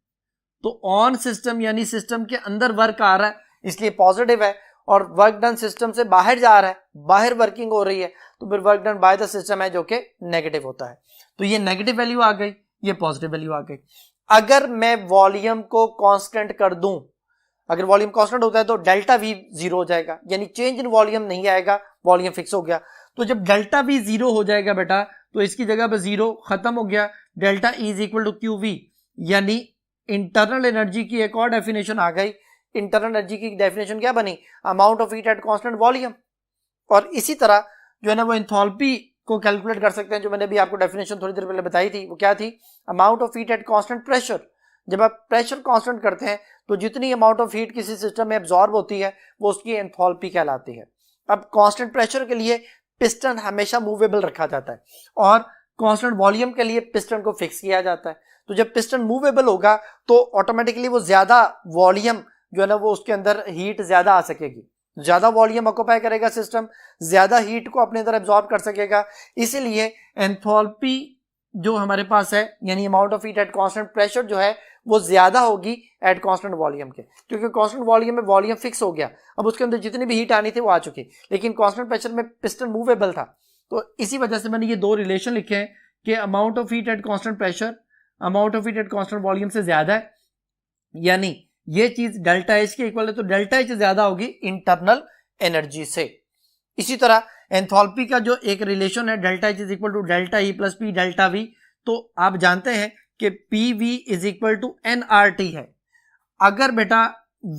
तो ऑन सिस्टम यानी सिस्टम के अंदर वर्क आ रहा है इसलिए पॉजिटिव है, और वर्क डन सिस्टम से बाहर जा रहा है, बाहर वर्किंग हो रही है, तो फिर work done by the system है जो कि नेगेटिव होता है। तो ये नेगेटिव वैल्यू आ गई, ये पॉजिटिव वैल्यू आ गई। अगर मैं वॉल्यूम को कांस्टेंट कर दूं, अगर वॉल्यूम कांस्टेंट होता है तो डेल्टा वी 0 हो जाएगा, यानी चेंज इन वॉल्यूम नहीं आएगा, वॉल्यूम फिक्स हो गया। तो जब डेल्टा वी 0 हो जाएगा बेटा तो इसकी जगह पर 0 खत्म हो गया, delta E is equal to Q V, यानी इंटरनल एनर्जी की एक और डेफिनेशन आ गई। इंटरनल एनर्जी की डेफिनेशन क्या बनी, amount of heat at constant volume. और इसी तरह जो है ना वो एंथैल्पी को कैलकुलेट कर सकते हैं, जो मैंने अभी आपको डेफिनेशन थोड़ी देर पहले बताई थी, वो क्या थी, amount of heat at constant pressure. जब आप प्रेशर कांस्टेंट करते हैं तो जितनी अमाउंट ऑफ हीट किसी सिस्टम में एब्जॉर्ब होती है वो उसकी एंथैल्पी कहलाती है। अब कांस्टेंट प्रेशर के लिए पिस्टन हमेशा मूवेबल रखा जाता है और कांस्टेंट वॉल्यूम के लिए पिस्टन को फिक्स किया जाता है। तो जब पिस्टन मूवेबल होगा तो ऑटोमेटिकली वो ज्यादा वॉल्यूम जो है ना वो उसके अंदर हीट ज्यादा आ सकेगी, ज्यादा वॉल्यूम ऑक्यूपाई करेगा सिस्टम, ज्यादा हीट को अपने अंदर एब्जॉर्ब कर सकेगा। इसीलिए एंथैल्पी जो हमारे पास है यानी amount of heat at constant pressure जो है वो ज्यादा होगी एट कांस्टेंट वॉल्यूम के, क्योंकि कांस्टेंट वॉल्यूम में वॉल्यूम फिक्स हो गया, अब उसके अंदर जितनी भी हीट आनी थी वो आ चुकी, लेकिन कांस्टेंट प्रेशर में पिस्टन मूवेबल था। तो इसी वजह से मैंने ये दो रिलेशन लिखे हैं कि amount of heat at constant pressure amount of heat at constant volume से ज्यादा है, यानी ये चीज डेल्टा एच के इक्वल है, तो डेल्टा एच ज्यादा होगी इंटरनल एनर्जी से। इसी तरह एंथैल्पी का जो एक रिलेशन है delta H is equal to delta E plus P delta V, तो आप जानते हैं कि P V is equal to N R T है। अगर बेटा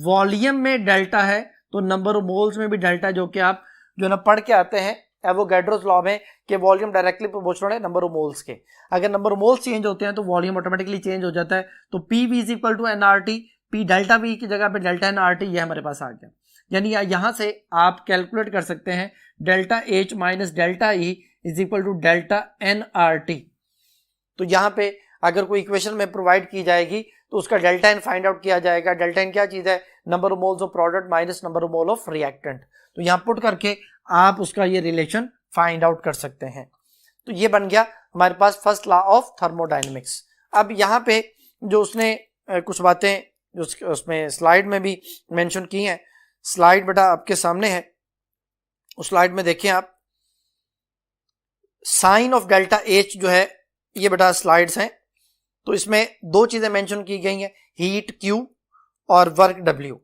वॉल्यूम में डेल्टा है तो नंबर ऑफ मोल्स में भी डेल्टा, जो कि आप जो ना पढ़ के आते हैं एवोगैड्रोस लॉ में कि वॉल्यूम डायरेक्टली प्रोपोर्शनल है नंबर ऑफ मोल्स के। अगर नंबर ऑफ मोल्स चेंज होते हैं तो वॉल्यूम ऑटोमेटिकली चेंज हो जाता है। तो P V is equal to N R T, P delta V की जगह पे डेल्टा एन आर टी ये हमारे पास आ गया। यानी यहां से आप कैलकुलेट कर सकते हैं delta H minus delta E is equal to delta N R T. तो यहां पे अगर कोई इक्वेशन में प्रोवाइड की जाएगी तो उसका डेल्टा एन फाइंड आउट किया जाएगा। डेल्टा एन क्या चीज है? Number of moles of product minus number of mole of reactant. तो यहां पुट करके आप उसका ये रिलेशन फाइंड आउट कर सकते हैं। तो ये बन गया हमारे पास फर्स्ट लॉ ऑफ थर्मोडायनेमिक्स। अब यहाँ पे जो उसने कुछ बातें जो उसमें स्लाइड में भी मेंशन की हैं, स्लाइड बेटा आपके सामने है, उस स्लाइड में देखें आप, साइन ऑफ डेल्टा एच जो है ये बेटा स्लाइड्स हैं। तो इसमें दो चीजें मेंशन की गई हैं, हीट क्यू और वर्क डब्ल्यू।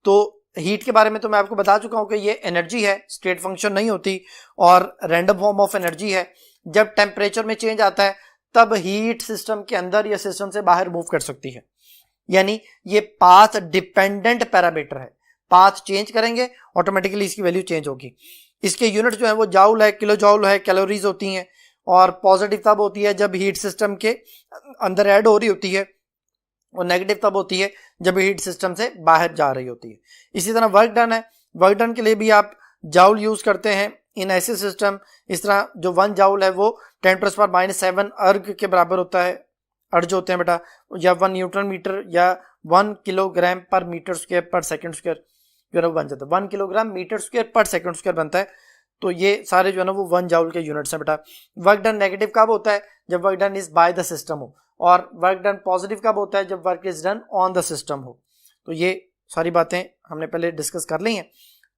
तो हीट के बारे में तो मैं आपको बता चुका हूं कि ये एनर्जी है, स्टेट फंक्शन नहीं होती और रैंडम फॉर्म ऑफ एनर्जी है। जब टेम्परेचर में चेंज आता है तब हीट सिस्टम के अंदर या सिस्टम से बाहर मूव कर सकती है, यानी ये पाथ डिपेंडेंट पैरामीटर है। पाथ चेंज करेंगे ऑटोमेटिकली इसकी वैल्यू चेंज होगी। इसके यूनिट जो है वो जाउल है, किलो जाउल है, कैलोरीज होती हैं। और पॉजिटिव तब होती है जब हीट सिस्टम के अंदर ऐड हो रही होती है और नेगेटिव तब होती है जब हीट सिस्टम से बाहर जा रही होती है। इसी तरह वर्क डन है, वर्क डन के लिए भी आप जाउल यूज करते हैं इन ऐसे सिस्टम। इस तरह जो 1 जाउल है वो 10⁻⁻7 अर्ग के बराबर होता है, अर्ज होते हैं बेटा, या 1 न्यूटन मीटर या 1 किलोग्राम पर मीटर स्क्वायर पर सेकंड स्क्वायर जो है बन जाता है। 1 किलोग्राम मीटर स्क्वायर पर सेकंड स्क्वायर बनता है। तो ये सारे जो है ना वो 1 जाउल के यूनिट्स हैं बेटा। वर्क डन नेगेटिव कब होता है? जब work done is by the system हो। और वर्क डन पॉजिटिव कब होता है? जब work is done on the system हो। तो ये सारी बातें हमने पहले डिस्कस कर ली हैं।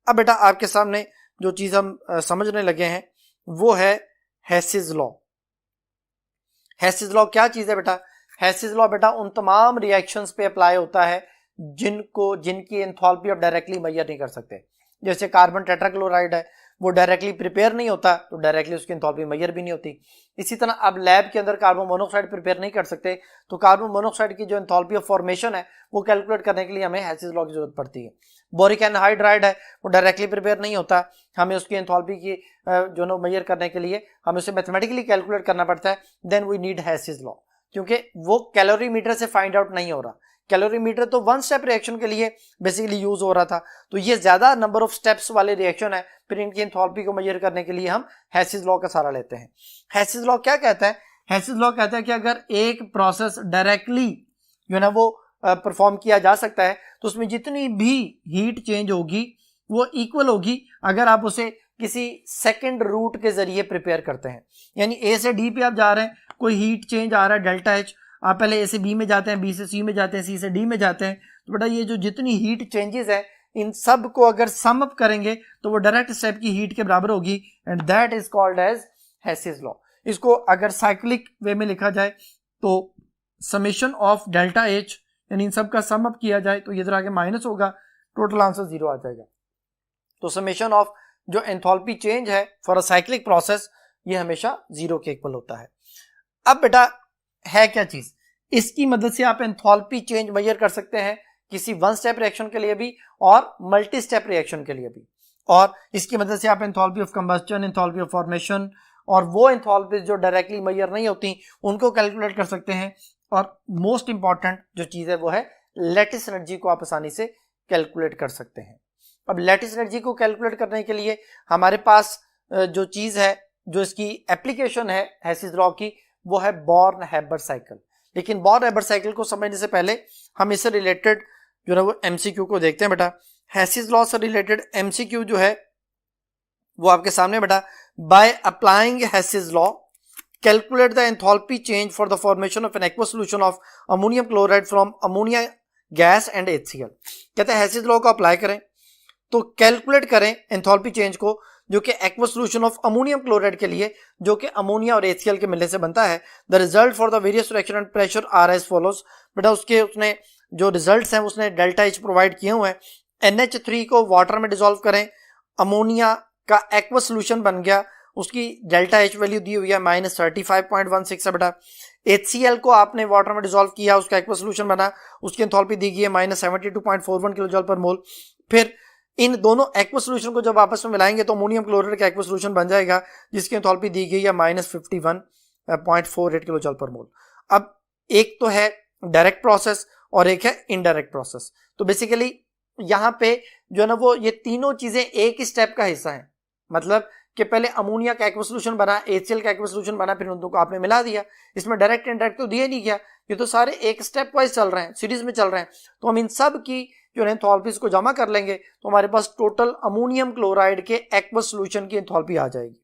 अब बेटा आपके सामने जो चीज हम समझने लगे हैं वो है हेसिस लॉ। हेसिस लॉ क्या चीज है बेटा? हेसिस लॉ बेटा उन तमाम रिएक्शंस पे अप्लाई होता है जिनकी एंथैल्पी आप डायरेक्टली मेजर नहीं कर सकते। जैसे कार्बन टेट्राक्लोराइड है, वो डायरेक्टली प्रिपेयर नहीं होता तो डायरेक्टली उसकी एंथैल्पी मेजर भी नहीं होती। इसी तरह आप लैब के अंदर कार्बन मोनोऑक्साइड प्रिपेयर नहीं कर सकते तो कार्बन मोनोऑक्साइड की जो एंथैल्पी ऑफ फॉर्मेशन है वो कैलकुलेट करने के लिए हमें हेसिस लॉ की जरूरत पड़ती है। बोरिक एनहाइड्राइड है, वो डायरेक्टली प्रिपेयर नहीं होता, हमें उसकी एंथैल्पी की जो नो मेजर करने के लिए हमें उसे मैथमेटिकली कैलकुलेट करना पड़ता है। देन वी नीड हेसिस लॉ, क्योंकि वो कैलोरीमीटर से फाइंड आउट नहीं हो रहा। कैलोरीमीटर तो 1 स्टेप रिएक्शन के लिए बेसिकली यूज हो रहा था, तो ये ज्यादा नंबर ऑफ स्टेप्स वाले रिएक्शन है, फिर इनकी एंथैल्पी को मेजर करने के लिए हम हेसिस लॉ का सहारा लेते हैं। हेसिस लॉ क्या कहता है? हेसिस लॉ कहता है कि अगर एक प्रोसेस डायरेक्टली जो है ना वो परफॉर्म किया जा सकता है तो उसमें जितनी भी हीट चेंज होगी वो इक्वल होगी अगर आप उसे किसी सेकेंड रूट के जरिए प्रिपेयर करते हैं। यानी ए से डी पे आप जा रहे हैं, कोई हीट चेंज आ रहा है डेल्टा एच, आप पहले ए से बी में जाते हैं, बी से सी में जाते हैं, सी से डी में जाते हैं, तो बेटा ये जो जितनी हीट चेंजेस है इन सब को अगर सम अप करेंगे तो वो डायरेक्ट स्टेप की हीट के बराबर होगी and that is called as Hess's law. इसको अगर साइक्लिक वे में लिखा जाए तो समेशन ऑफ डेल्टा एच यानी इन सब का सम अप किया जाए तो ये इधर आगे माइनस होगा, टोटल आंसर 0 आ जाएगा। तो समेशन ऑफ जो एंथैल्पी चेंज है फॉर अ साइक्लिक प्रोसेस ये हमेशा 0 के इक्वल होता है। अब बेटा है क्या चीज? इसकी मदद से आप एंथैल्पी चेंज मेजर कर सकते हैं किसी 1 स्टेप रिएक्शन के लिए भी और मल्टी स्टेप रिएक्शन के लिए भी। और इसकी मदद से आप enthalpy of combustion, enthalpy of formation और वो एंथैल्पी जो डायरेक्टली मेजर नहीं होती उनको कैलकुलेट कर सकते हैं। और मोस्ट इंपॉर्टेंट जो चीज है वो है लैटिस एनर्जी को आप आसानी से कैलकुलेट कर सकते हैं। अब लैटिस एनर्जी को कैलकुलेट करने के लिए हमारे पास जो चीज है, जो इसकी एप्लीकेशन है हेसिस लॉ की, वो है बॉर्न हैबर साइकिल। लेकिन बॉर्न हैबर साइकिल को समझने से पहले हम इससे रिलेटेड जो है वो एमसीक्यू को देखते हैं बेटा। हेसिस लॉ से रिलेटेड एमसीक्यू जो है वो आपके सामने बेटा। By applying Hess's law calculate the enthalpy change for the formation of an aqua solution of ammonium chloride from ammonia gas and HCl। कहते हैं हेसिस लॉ को अप्लाई करें तो कैलकुलेट करें एंथैल्पी चेंज को जो कि aqua solution of ammonium chloride के लिए जो कि अमोनिया और HCl के मिलने से बनता है। The result for the various reaction and pressure are as follows. बेटा उसने जो रिजल्ट्स हैं उसने डेल्टा H प्रोवाइड किए हुए हैं। NH3 को वाटर में डिसॉल्व करें, अमोनिया का एक्वा सॉल्यूशन बन गया, उसकी डेल्टा H वैल्यू दी हुई है -35.16 है बेटा। HCl को आपने वाटर में डिसॉल्व किया, उसका एक्वा सॉल्यूशन बना, उसकी एंथैल्पी दी गई है -72.41 किलो जूल पर मोल। फिर इन दोनों एक्वा सॉल्यूशन को जब आपस में मिलाएंगे तो अमोनियम क्लोराइड का एक्वा सॉल्यूशन बन जाएगा जिसकी एंथैल्पी दी गई है -51.48 किलो जूल पर मोल। अब एक तो है डायरेक्ट प्रोसेस और एक है इनडायरेक्ट प्रोसेस। तो बेसिकली यहाँ पे जो है ना वो ये तीनों चीजें एक ही स्टेप का हिस्सा है। मतलब कि पहले अमोनिया का एक्वा सॉल्यूशन बना, HCl का एक्वा सॉल्यूशन बना, फिर उन दोनों को आपने मिला दिया। इसमें डायरेक्ट इनडायरेक्ट तो दिया नहीं गया, ये तो सारे एक स्टेप वाइज चल रहे हैं, सीरीज में चल रहे हैं। तो हम इन सब की जो एंथैल्पीज को जमा कर लेंगे तो हमारे पास टोटल अमोनियम क्लोराइड के एक्वा सॉल्यूशन की एंथैल्पी आ जाएगी।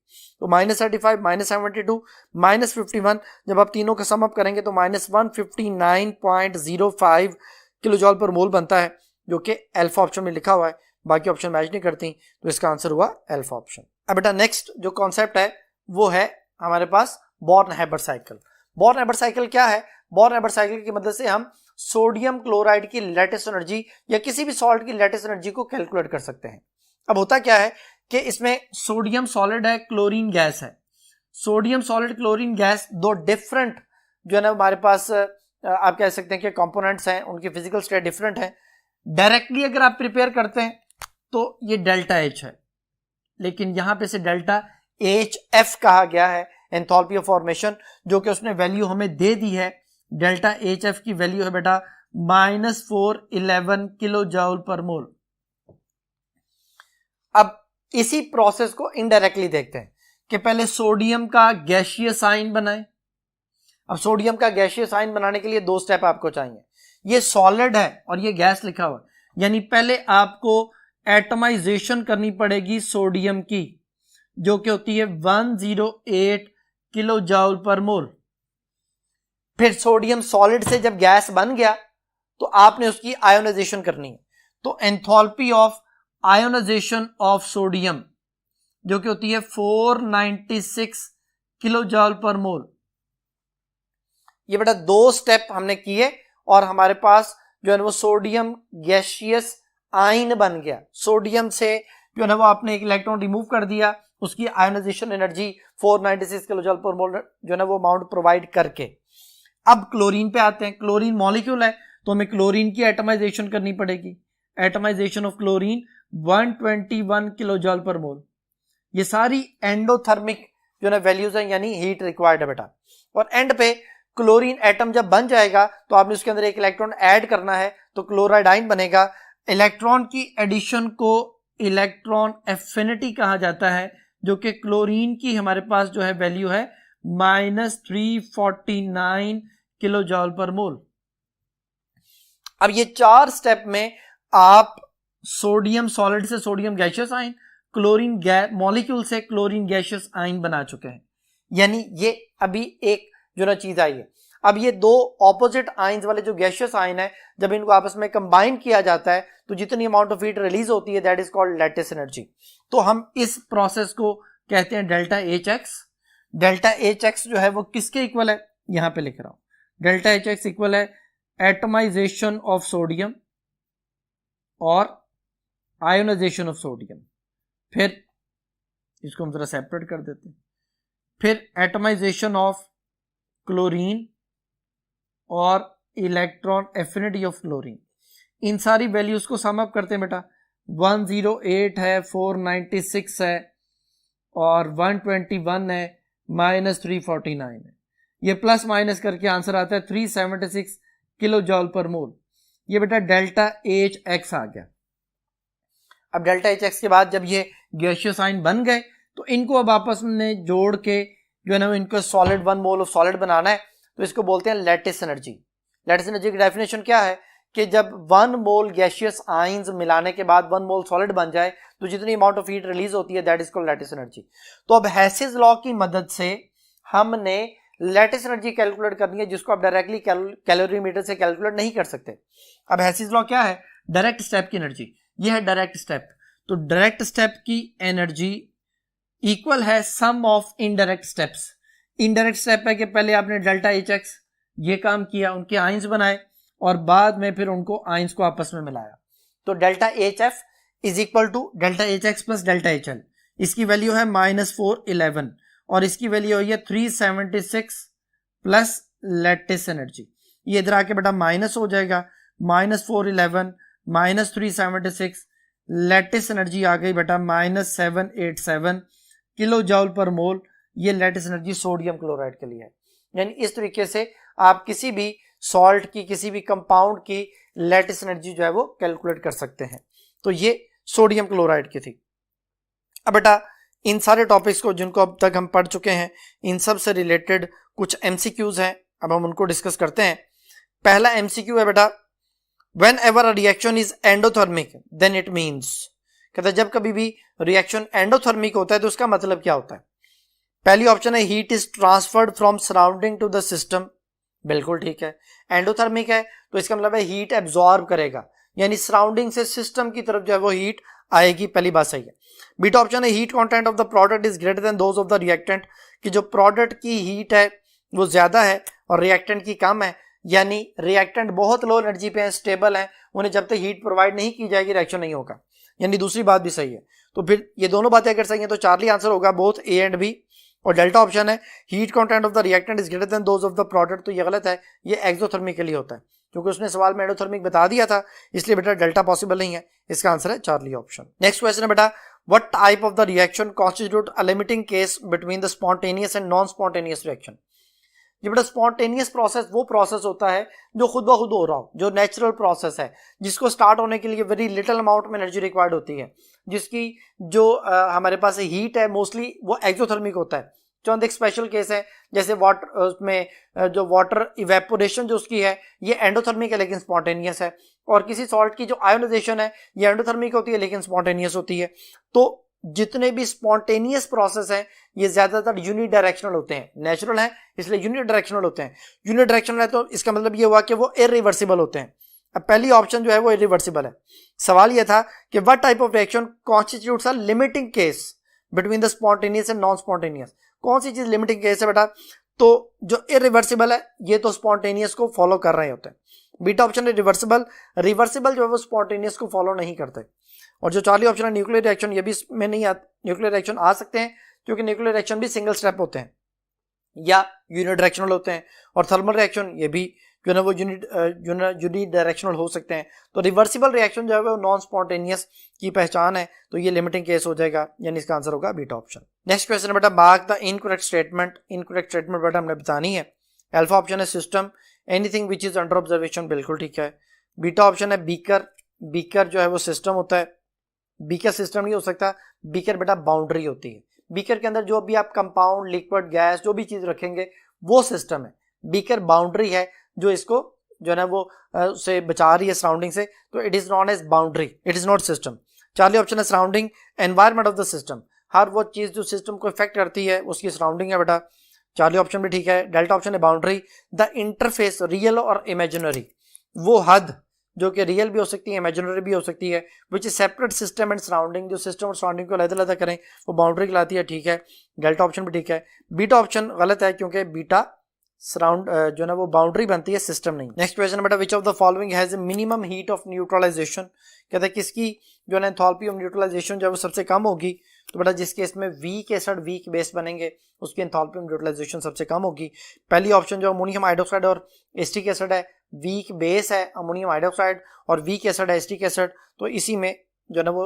तो -35, -72, -51 जब आप तीनों का सम अप करेंगे तो -159.05 किलो जूल पर मोल बनता है जो कि अल्फा ऑप्शन में लिखा हुआ है, बाकी ऑप्शन मैच नहीं करती, तो इसका आंसर हुआ अल्फा ऑप्शन। अब बेटा नेक्स्ट जो कॉन्सेप्ट है वो है हमारे पास बॉर्न-हैबर साइकिल। बॉर्न-हैबर साइकिल क्या है? बॉर्न-हैबर साइकिल की मदद से हम सोडियम क्लोराइड की लैटिस एनर्जी या किसी भी सॉल्ट की लैटिस एनर्जी को कैलकुलेट कर सकते हैं। अब होता क्या है कि इसमें सोडियम सॉलिड है, क्लोरीन गैस है। सोडियम सॉलिड क्लोरीन गैस दो डिफरेंट जो है ना हमारे पास आप कह सकते हैं कि कंपोनेंट्स हैं, उनकी फिजिकल स्टेट डिफरेंट है। डायरेक्टली अगर आप प्रिपेयर करते हैं तो ये डेल्टा H है, लेकिन यहां पे से डेल्टा HF कहा गया है एंथैल्पी ऑफ फॉर्मेशन, जो कि उसने वैल्यू हमें दे दी है। डेल्टा HF की वैल्यू है बेटा -411 किलो जूल पर मोल। अब इसी प्रोसेस को इनडायरेक्टली देखते हैं कि पहले सोडियम का गैसियस आयन बनाएं। अब सोडियम का गैसियस आयन बनाने के लिए दो स्टेप आपको चाहिए। ये सॉलिड है और ये गैस लिखा हुआ है, यानी पहले आपको एटमाइजेशन करनी पड़ेगी सोडियम की, जो कि होती है 108 किलो जूल पर मोल। फिर सोडियम सॉलिड से जब गैस बन गया तो आपने उसकी आयोनाइजेशन करनी है। तो enthalpy of ionization of sodium जो कि होती है 496 किलो जूल पर मोल। ये बेटा दो स्टेप हमने किए और हमारे पास जो है वो सोडियम गैसियस आयन बन गया। सोडियम से जो है वो आपने एक इलेक्ट्रॉन रिमूव कर दिया, उसकी ionisation energy 496 kilo joule per मोल जो है ना वो अमाउंट प्रोवाइड करके। अब क्लोरीन पे आते हैं। क्लोरीन मॉलिक्यूल है तो हमें क्लोरीन की एटमाइजेशन करनी पड़ेगी। Atomization of chlorine 121 kilo joule per mole. ये सारी एंडोथर्मिक जो है वैल्यूज है, यानी हीट रिक्वायर्ड है बेटा। और एंड पे क्लोरीन एटम जब बन जाएगा तो आपने उसके अंदर एक इलेक्ट्रॉन ऐड करना है तो क्लोराइड आयन बनेगा। इलेक्ट्रॉन की एडिशन को इलेक्ट्रॉन एफिनिटी कहा जाता है, जो कि क्लोरीन की हमारे पास जो है वैल्यू है -349 किलो जूल पर मोल। अब ये चार स्टेप में आप सोडियम सॉलिड से sodium gaseous ion, chlorine molecule से क्लोरीन गैसियस आयन बना चुके हैं। यानी ये अभी एक जो ना चीज आई है। अब ये दो ऑपोजिट आयंस वाले जो गैसियस आयन है, जब इनको आपस में कंबाइन किया जाता है तो जितनी अमाउंट ऑफ हीट रिलीज होती है that is called lattice energy. तो हम इस प्रोसेस को कहते हैं डेल्टा HX। डेल्टा HX जो है वो किसके इक्वल है? यहां पे लिख रहा हूं, डेल्टा HX इक्वल है एटमाइजेशन ऑफ सोडियम और आयोनाइजेशन ऑफ सोडियम। फिर इसको हम जरा सेपरेट कर देते हैं। फिर एटमाइजेशन ऑफ क्लोरीन और इलेक्ट्रॉन एफिनिटी ऑफ क्लोरीन। इन सारी वैल्यूज को सम अप करते हैं बेटा। 108 है, 496 है और 121 है, -349 है। ये प्लस माइनस करके आंसर आता है 376 किलो जूल पर मोल। ये बेटा डेल्टा HX आ गया। अब डेल्टा HX के बाद जब ये गैसियस आयन बन गए तो इनको अब आपस में जोड़ के जो है ना इनको सॉलिड 1 मोल ऑफ सॉलिड बनाना है, तो इसको बोलते हैं लैटिस एनर्जी। लैटिस एनर्जी की डेफिनेशन क्या है कि जब 1 मोल गैसियस आयंस मिलाने के बाद 1 मोल सॉलिड बन जाए तो जितनी अमाउंट ऑफ हीट रिलीज होती है that is called lattice energy. तो अब हेसिस लॉ की मदद से हमने लैटिस एनर्जी कैलकुलेट करनी है, जिसको आप डायरेक्टली कैलोरीमीटर से कैलकुलेट नहीं कर सकते। अब हेसिस लॉ क्या है? डायरेक्ट स्टेप की एनर्जी, ये है डायरेक्ट स्टेप। तो डायरेक्ट स्टेप की एनर्जी इक्वल है sum of indirect steps. Indirect step है कि पहले आपने डेल्टा एच एक्स ये काम किया, उनके आयंस बनाए और बाद में फिर उनको आयंस को आपस में मिलाया। तो delta H F is equal to delta H X plus delta H L. इसकी वैल्यू है -411 और इसकी वैल्यू हुई है 376 प्लस लैटिस एनर्जी। ये इधर आके बेटा माइनस हो जाएगा, -411 -376 लैटिस एनर्जी आ गई बेटा -787 किलो जूल पर मोल। ये लैटिस एनर्जी सोडियम क्लोराइड के लिए है। यानी इस तरीके से आप किसी भी सॉल्ट की, किसी भी कंपाउंड की लैटिस एनर्जी जो है वो कैलकुलेट कर सकते हैं। तो ये सोडियम क्लोराइड की थी। अब बेटा इन सारे टॉपिक्स को जिनको अब तक हम पढ़ चुके हैं, इन सब से रिलेटेड कुछ एमसीक्यूज हैं, अब हम उनको डिस्कस करते हैं। पहला एमसीक्यू है बेटा, whenever a reaction is endothermic then it means, कहता है जब कभी भी रिएक्शन एंडोथर्मिक होता है तो उसका मतलब क्या होता है? पहली ऑप्शन है heat is transferred from surrounding to the system, बिल्कुल ठीक है। एंडोथर्मिक है तो इसका मतलब है हीट एब्जॉर्ब करेगा, यानी सराउंडिंग से सिस्टम की तरफ जो है वो हीट आएगी, पहली बात सही है। बीटा ऑप्शन है heat content of the product is greater then those of the reactant, कि जो प्रोडक्ट की हीट है वो ज्यादा है और रिएक्टेंट की कम है, यानी रिएक्टेंट बहुत लो एनर्जी पे है, स्टेबल है, उन्हें जब तक हीट प्रोवाइड नहीं की जाएगी रिएक्शन नहीं होगा, यानी दूसरी बात भी सही है। तो फिर ये दोनों बातें अगर सही है तो चार्ली आंसर होगा बोथ ए एंड बी। और डेल्टा ऑप्शन है heat content of the reactant is greater then those of the product, तो ये गलत है, ये एक्सोथर्मिकली होता है, क्योंकि उसने सवाल में एंडोथर्मिक बता दिया था, इसलिए बेटा डेल्टा पॉसिबल नहीं है। इसका आंसर है चार्ली ऑप्शन। नेक्स्ट क्वेश्चन है बेटा, what type of the reaction constitute a limiting case between the spontaneous and non spontaneous reaction? ये बेटा स्पॉन्टेनियस प्रोसेस वो प्रोसेस होता है जो खुद ब खुद हो रहा हो, जो नेचुरल प्रोसेस है, जिसको स्टार्ट होने के लिए वेरी लिटिल अमाउंट में एनर्जी रिक्वायर्ड होती है, जिसकी जो हमारे पास हीट है मोस्टली वो एक्सोथर्मिक होता है। चंद एक स्पेशल केस है, जैसे वाटर, उसमें जो वाटर इवेपोरेशन जो उसकी है ये एंडोथर्मिक है लेकिन स्पॉन्टेनियस है, और किसी सॉल्ट की जो आयोनाइजेशन है ये एंडोथर्मिक होती है लेकिन स्पॉन्टेनियस होती है। तो जितने भी स्पॉन्टेनियस प्रोसेस हैं ये ज्यादातर यूनिडायरेक्शनल होते हैं, नेचुरल है इसलिए यूनिडायरेक्शनल होते हैं। यूनिडायरेक्शनल है तो इसका मतलब ये हुआ कि वो इरिवर्सिबल होते हैं। अब पहली ऑप्शन जो है वो इरिवर्सिबल है। सवाल ये था कि what type of reaction constitutes a limiting case between the spontaneous and non spontaneous, कौन सी चीज लिमिटिंग केस है बेटा? तो जो इरिवर्सिबल है ये तो स्पॉन्टेनियस को फॉलो कर रहे होते हैं। बीटा ऑप्शन है रिवर्सिबल, रिवर्सिबल जो है वो स्पॉन्टेनियस को फॉलो नहीं करते। और जो चार्ली ऑप्शन है न्यूक्लियर रिएक्शन, ये भी में नहीं न्यूक्लियर रिएक्शन आ सकते हैं क्योंकि न्यूक्लियर रिएक्शन भी सिंगल स्टेप होते हैं या यूनिडायरेक्शनल होते हैं, और थर्मल रिएक्शन ये भी जो है वो यूनिडायरेक्शनल हो सकते हैं। तो रिवर्सिबल रिएक्शन जो है वो नॉन स्पॉन्टेनियस की पहचान है, तो ये लिमिटिंग केस हो जाएगा, यानी इसका आंसर होगा बीटा ऑप्शन। नेक्स्ट क्वेश्चन है बेटा, mark the incorrect statement. Incorrect statement बेटा हमने बतानी है। अल्फा ऑप्शन है system, anything which is under observation, बिल्कुल ठीक है। बीटा ऑप्शन है बीकर, बीकर जो है वो सिस्टम होता है, बीकर सिस्टम नहीं हो सकता, बीकर बेटा बाउंड्री होती है। बीकर के अंदर जो भी आप कंपाउंड, लिक्विड, गैस जो भी चीज रखेंगे वो सिस्टम है। बीकर बाउंड्री है जो इसको जो है ना वो से बचा रही है सराउंडिंग से, तो it is non as boundary, it is not system. Charlie option है surrounding, environment of the system, हर वो चीज जो सिस्टम को इफेक्ट करती है उसकी सराउंडिंग है बेटा। चार्ली ऑप्शन भी ठीक है। डेल्टा ऑप्शन है बाउंड्री, द इंटरफेस रियल और इमेजिनरी, वो हद जो कि रियल भी हो सकती है इमेजिनरी भी हो सकती है, which is separate system and surrounding, जो सिस्टम और सराउंडिंग को अलग-अलग करें वो बाउंड्री कहलाती है, ठीक है। डेल्टा ऑप्शन भी ठीक है। बीटा ऑप्शन गलत है क्योंकि बीटा सराउंड जो है ना वो बाउंड्री बनती है, सिस्टम नहीं। नेक्स्ट क्वेश्चन बेटा, which of the following has minimum heat of neutralization, कहते हैं किसकी जो है ना एंथैल्पी ऑफ न्यूट्रलाइजेशन जो है वो सबसे कम होगी। तो बेटा जिस केस में वीक एसिड वीक बेस बनेंगे उसकी एंथैल्पी ऑफ न्यूट्रलाइजेशन सबसे कम होगी। पहली ऑप्शन जो अमोनियम हाइड्रोक्साइड और एसिटिक एसिड है, वीक बेस है अमोनियम हाइड्रोक्साइड और वीक एसिड है एसिटिक एसिड, तो इसी में जो है ना वो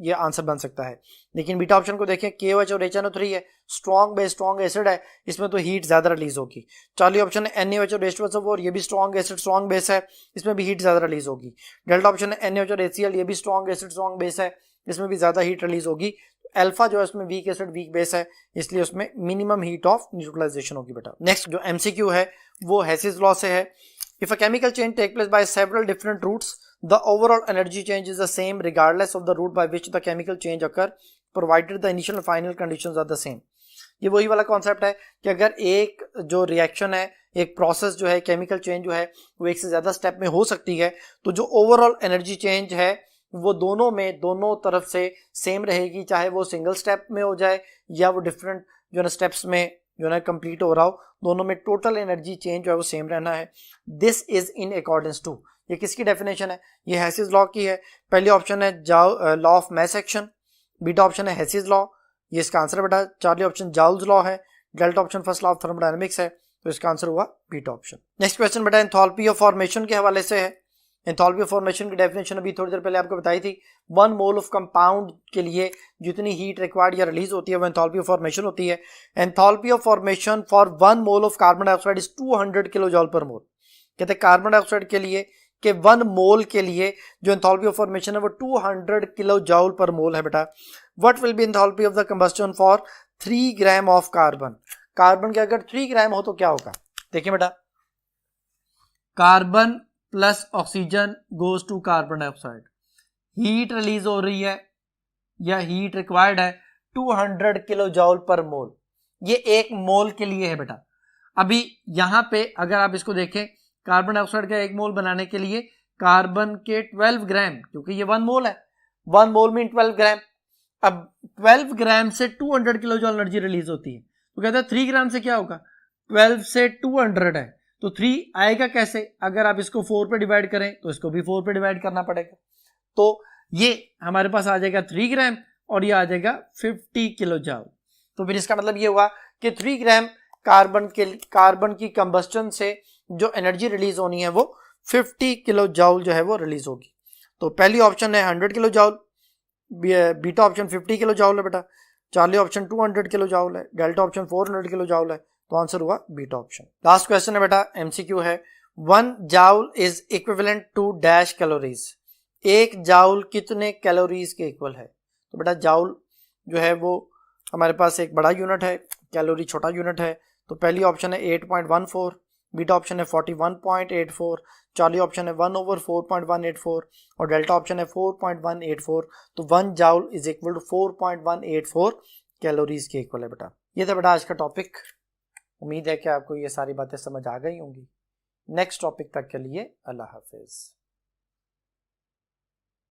ये आंसर बन सकता है। लेकिन बीटा ऑप्शन को देखें, KOH और HNO3 है, स्ट्रॉन्ग बेस स्ट्रॉन्ग एसिड है, इसमें तो हीट ज्यादा रिलीज होगी। चार्ली ऑप्शन है NaOH और H2SO4, ये भी स्ट्रॉन्ग एसिड स्ट्रॉन्ग बेस है, इसमें भी हीट ज्यादा रिलीज होगी। डेल्टा ऑप्शन है NaOH और HCl, ये भी स्ट्रॉन्ग एसिड स्ट्रॉन्ग बेस है, इसमें भी ज्यादा हीट रिलीज होगी। अल्फा जो है उसमें वीक एसिड वीक बेस है, इसलिए उसमें मिनिमम हीट ऑफ न्यूट्रलाइजेशन होगी बेटा। नेक्स्ट जो MCQ है वो हेसिस लॉ से है। If a chemical change take place by several different routes, the overall energy change is the same regardless of the route by which the chemical change occur, provided the initial and final conditions are the same. ये वही वाला concept है कि अगर एक जो reaction है, एक प्रोसेस जो है, केमिकल चेंज जो है वो एक से ज्यादा स्टेप में हो सकती है, तो जो ओवरऑल एनर्जी चेंज है वो दोनों में, दोनों तरफ से सेम रहेगी, चाहे वो सिंगल स्टेप में हो जाए या वो डिफरेंट जो है स्टेप्स में जो है कंप्लीट हो रहा हो, दोनों में टोटल एनर्जी चेंज जो है वो सेम रहना है. This is in accordance to, ये किसकी डेफिनेशन है? ये हेसिस लॉ की है. पहली ऑप्शन है law of mass action, beta option है हेसिस लॉ, ये इसका आंसर बेटा. चार्ली ऑप्शन जाउल्स लॉ है, delta option first law of thermodynamics है, तो इसका आंसर हुआ बीटा ऑप्शन. नेक्स्ट क्वेश्चन बेटा एंथैल्पी ऑफ फॉर्मेशन के हवाले से है. एंथैल्पी ऑफ फॉर्मेशन की डेफिनेशन अभी थोड़ी देर पहले आपको बताई थी. 1 मोल ऑफ कंपाउंड के लिए जितनी हीट रिक्वायर्ड या रिलीज होती है वो एंथैल्पी ऑफ फॉर्मेशन होती है. Enthalpy of formation for 1 mole of carbon dioxide is 200 kilo joule per mole. कहते हैं कार्बन डाइऑक्साइड के लिए कि 1 मोल के लिए जो एंथैल्पी ऑफ फॉर्मेशन है वो 200 किलो जूल पर मोल है बेटा. What will be enthalpy of the combustion for 3 gram of carbon. Carbon के अगर 3 ग्राम हो तो क्या होगा? देखिए बेटा, carbon plus oxygen goes to carbon dioxide, heat release हो रही है या हीट रिक्वायर्ड है 200 किलो जूल पर मोल. ये 1 मोल के लिए है बेटा. अभी यहां पे अगर आप इसको देखें, कार्बन डाइऑक्साइड का 1 मोल बनाने के लिए कार्बन के 12 ग्राम, क्योंकि ये 1 मोल है, 1 मोल में 12 ग्राम. अब 12 ग्राम से 200 किलो जूल एनर्जी रिलीज होती है, तो कहता है 3 ग्राम से क्या होगा? 12 से 200 है तो 3 आएगा कैसे? अगर आप इसको 4 पे डिवाइड करें तो इसको भी 4 पे डिवाइड करना पड़ेगा, तो ये हमारे पास आ जाएगा 3 ग्राम और ये आ जाएगा 50 किलो जूल. तो फिर इसका मतलब ये हुआ कि 3 ग्राम कार्बन की कंबस्टन से जो एनर्जी रिलीज होनी है वो 50 किलो जूल जो है वो रिलीज होगी. तो पहली ऑप्शन है 100 kilo joule, beta option 50 kilo joule है बेटा, चार्ली ऑप्शन 200 किलो जूल है, डेल्टा ऑप्शन 400 किलो जूल है, तो आंसर हुआ बीटा ऑप्शन. लास्ट क्वेश्चन है बेटा, एमसीक्यू है. 1 joule is equivalent to dash calories. 1 joule कितने कैलोरीज के इक्वल है? तो बेटा जूल जो है वो हमारे पास एक बड़ा यूनिट है, कैलोरी छोटा यूनिट है. तो पहली ऑप्शन है 8.14, बीटा ऑप्शन है 41.84, चार्ली ऑप्शन है 1/4.184 और डेल्टा ऑप्शन है 4.184. तो 1 joule is equal to 4.184 calories के इक्वल है बेटा. ये था बेटा आज का टॉपिक. उम्मीद है कि आपको ये सारी बातें समझ आ गई होंगी. नेक्स्ट टॉपिक तक के लिए अल्लाह हाफिज.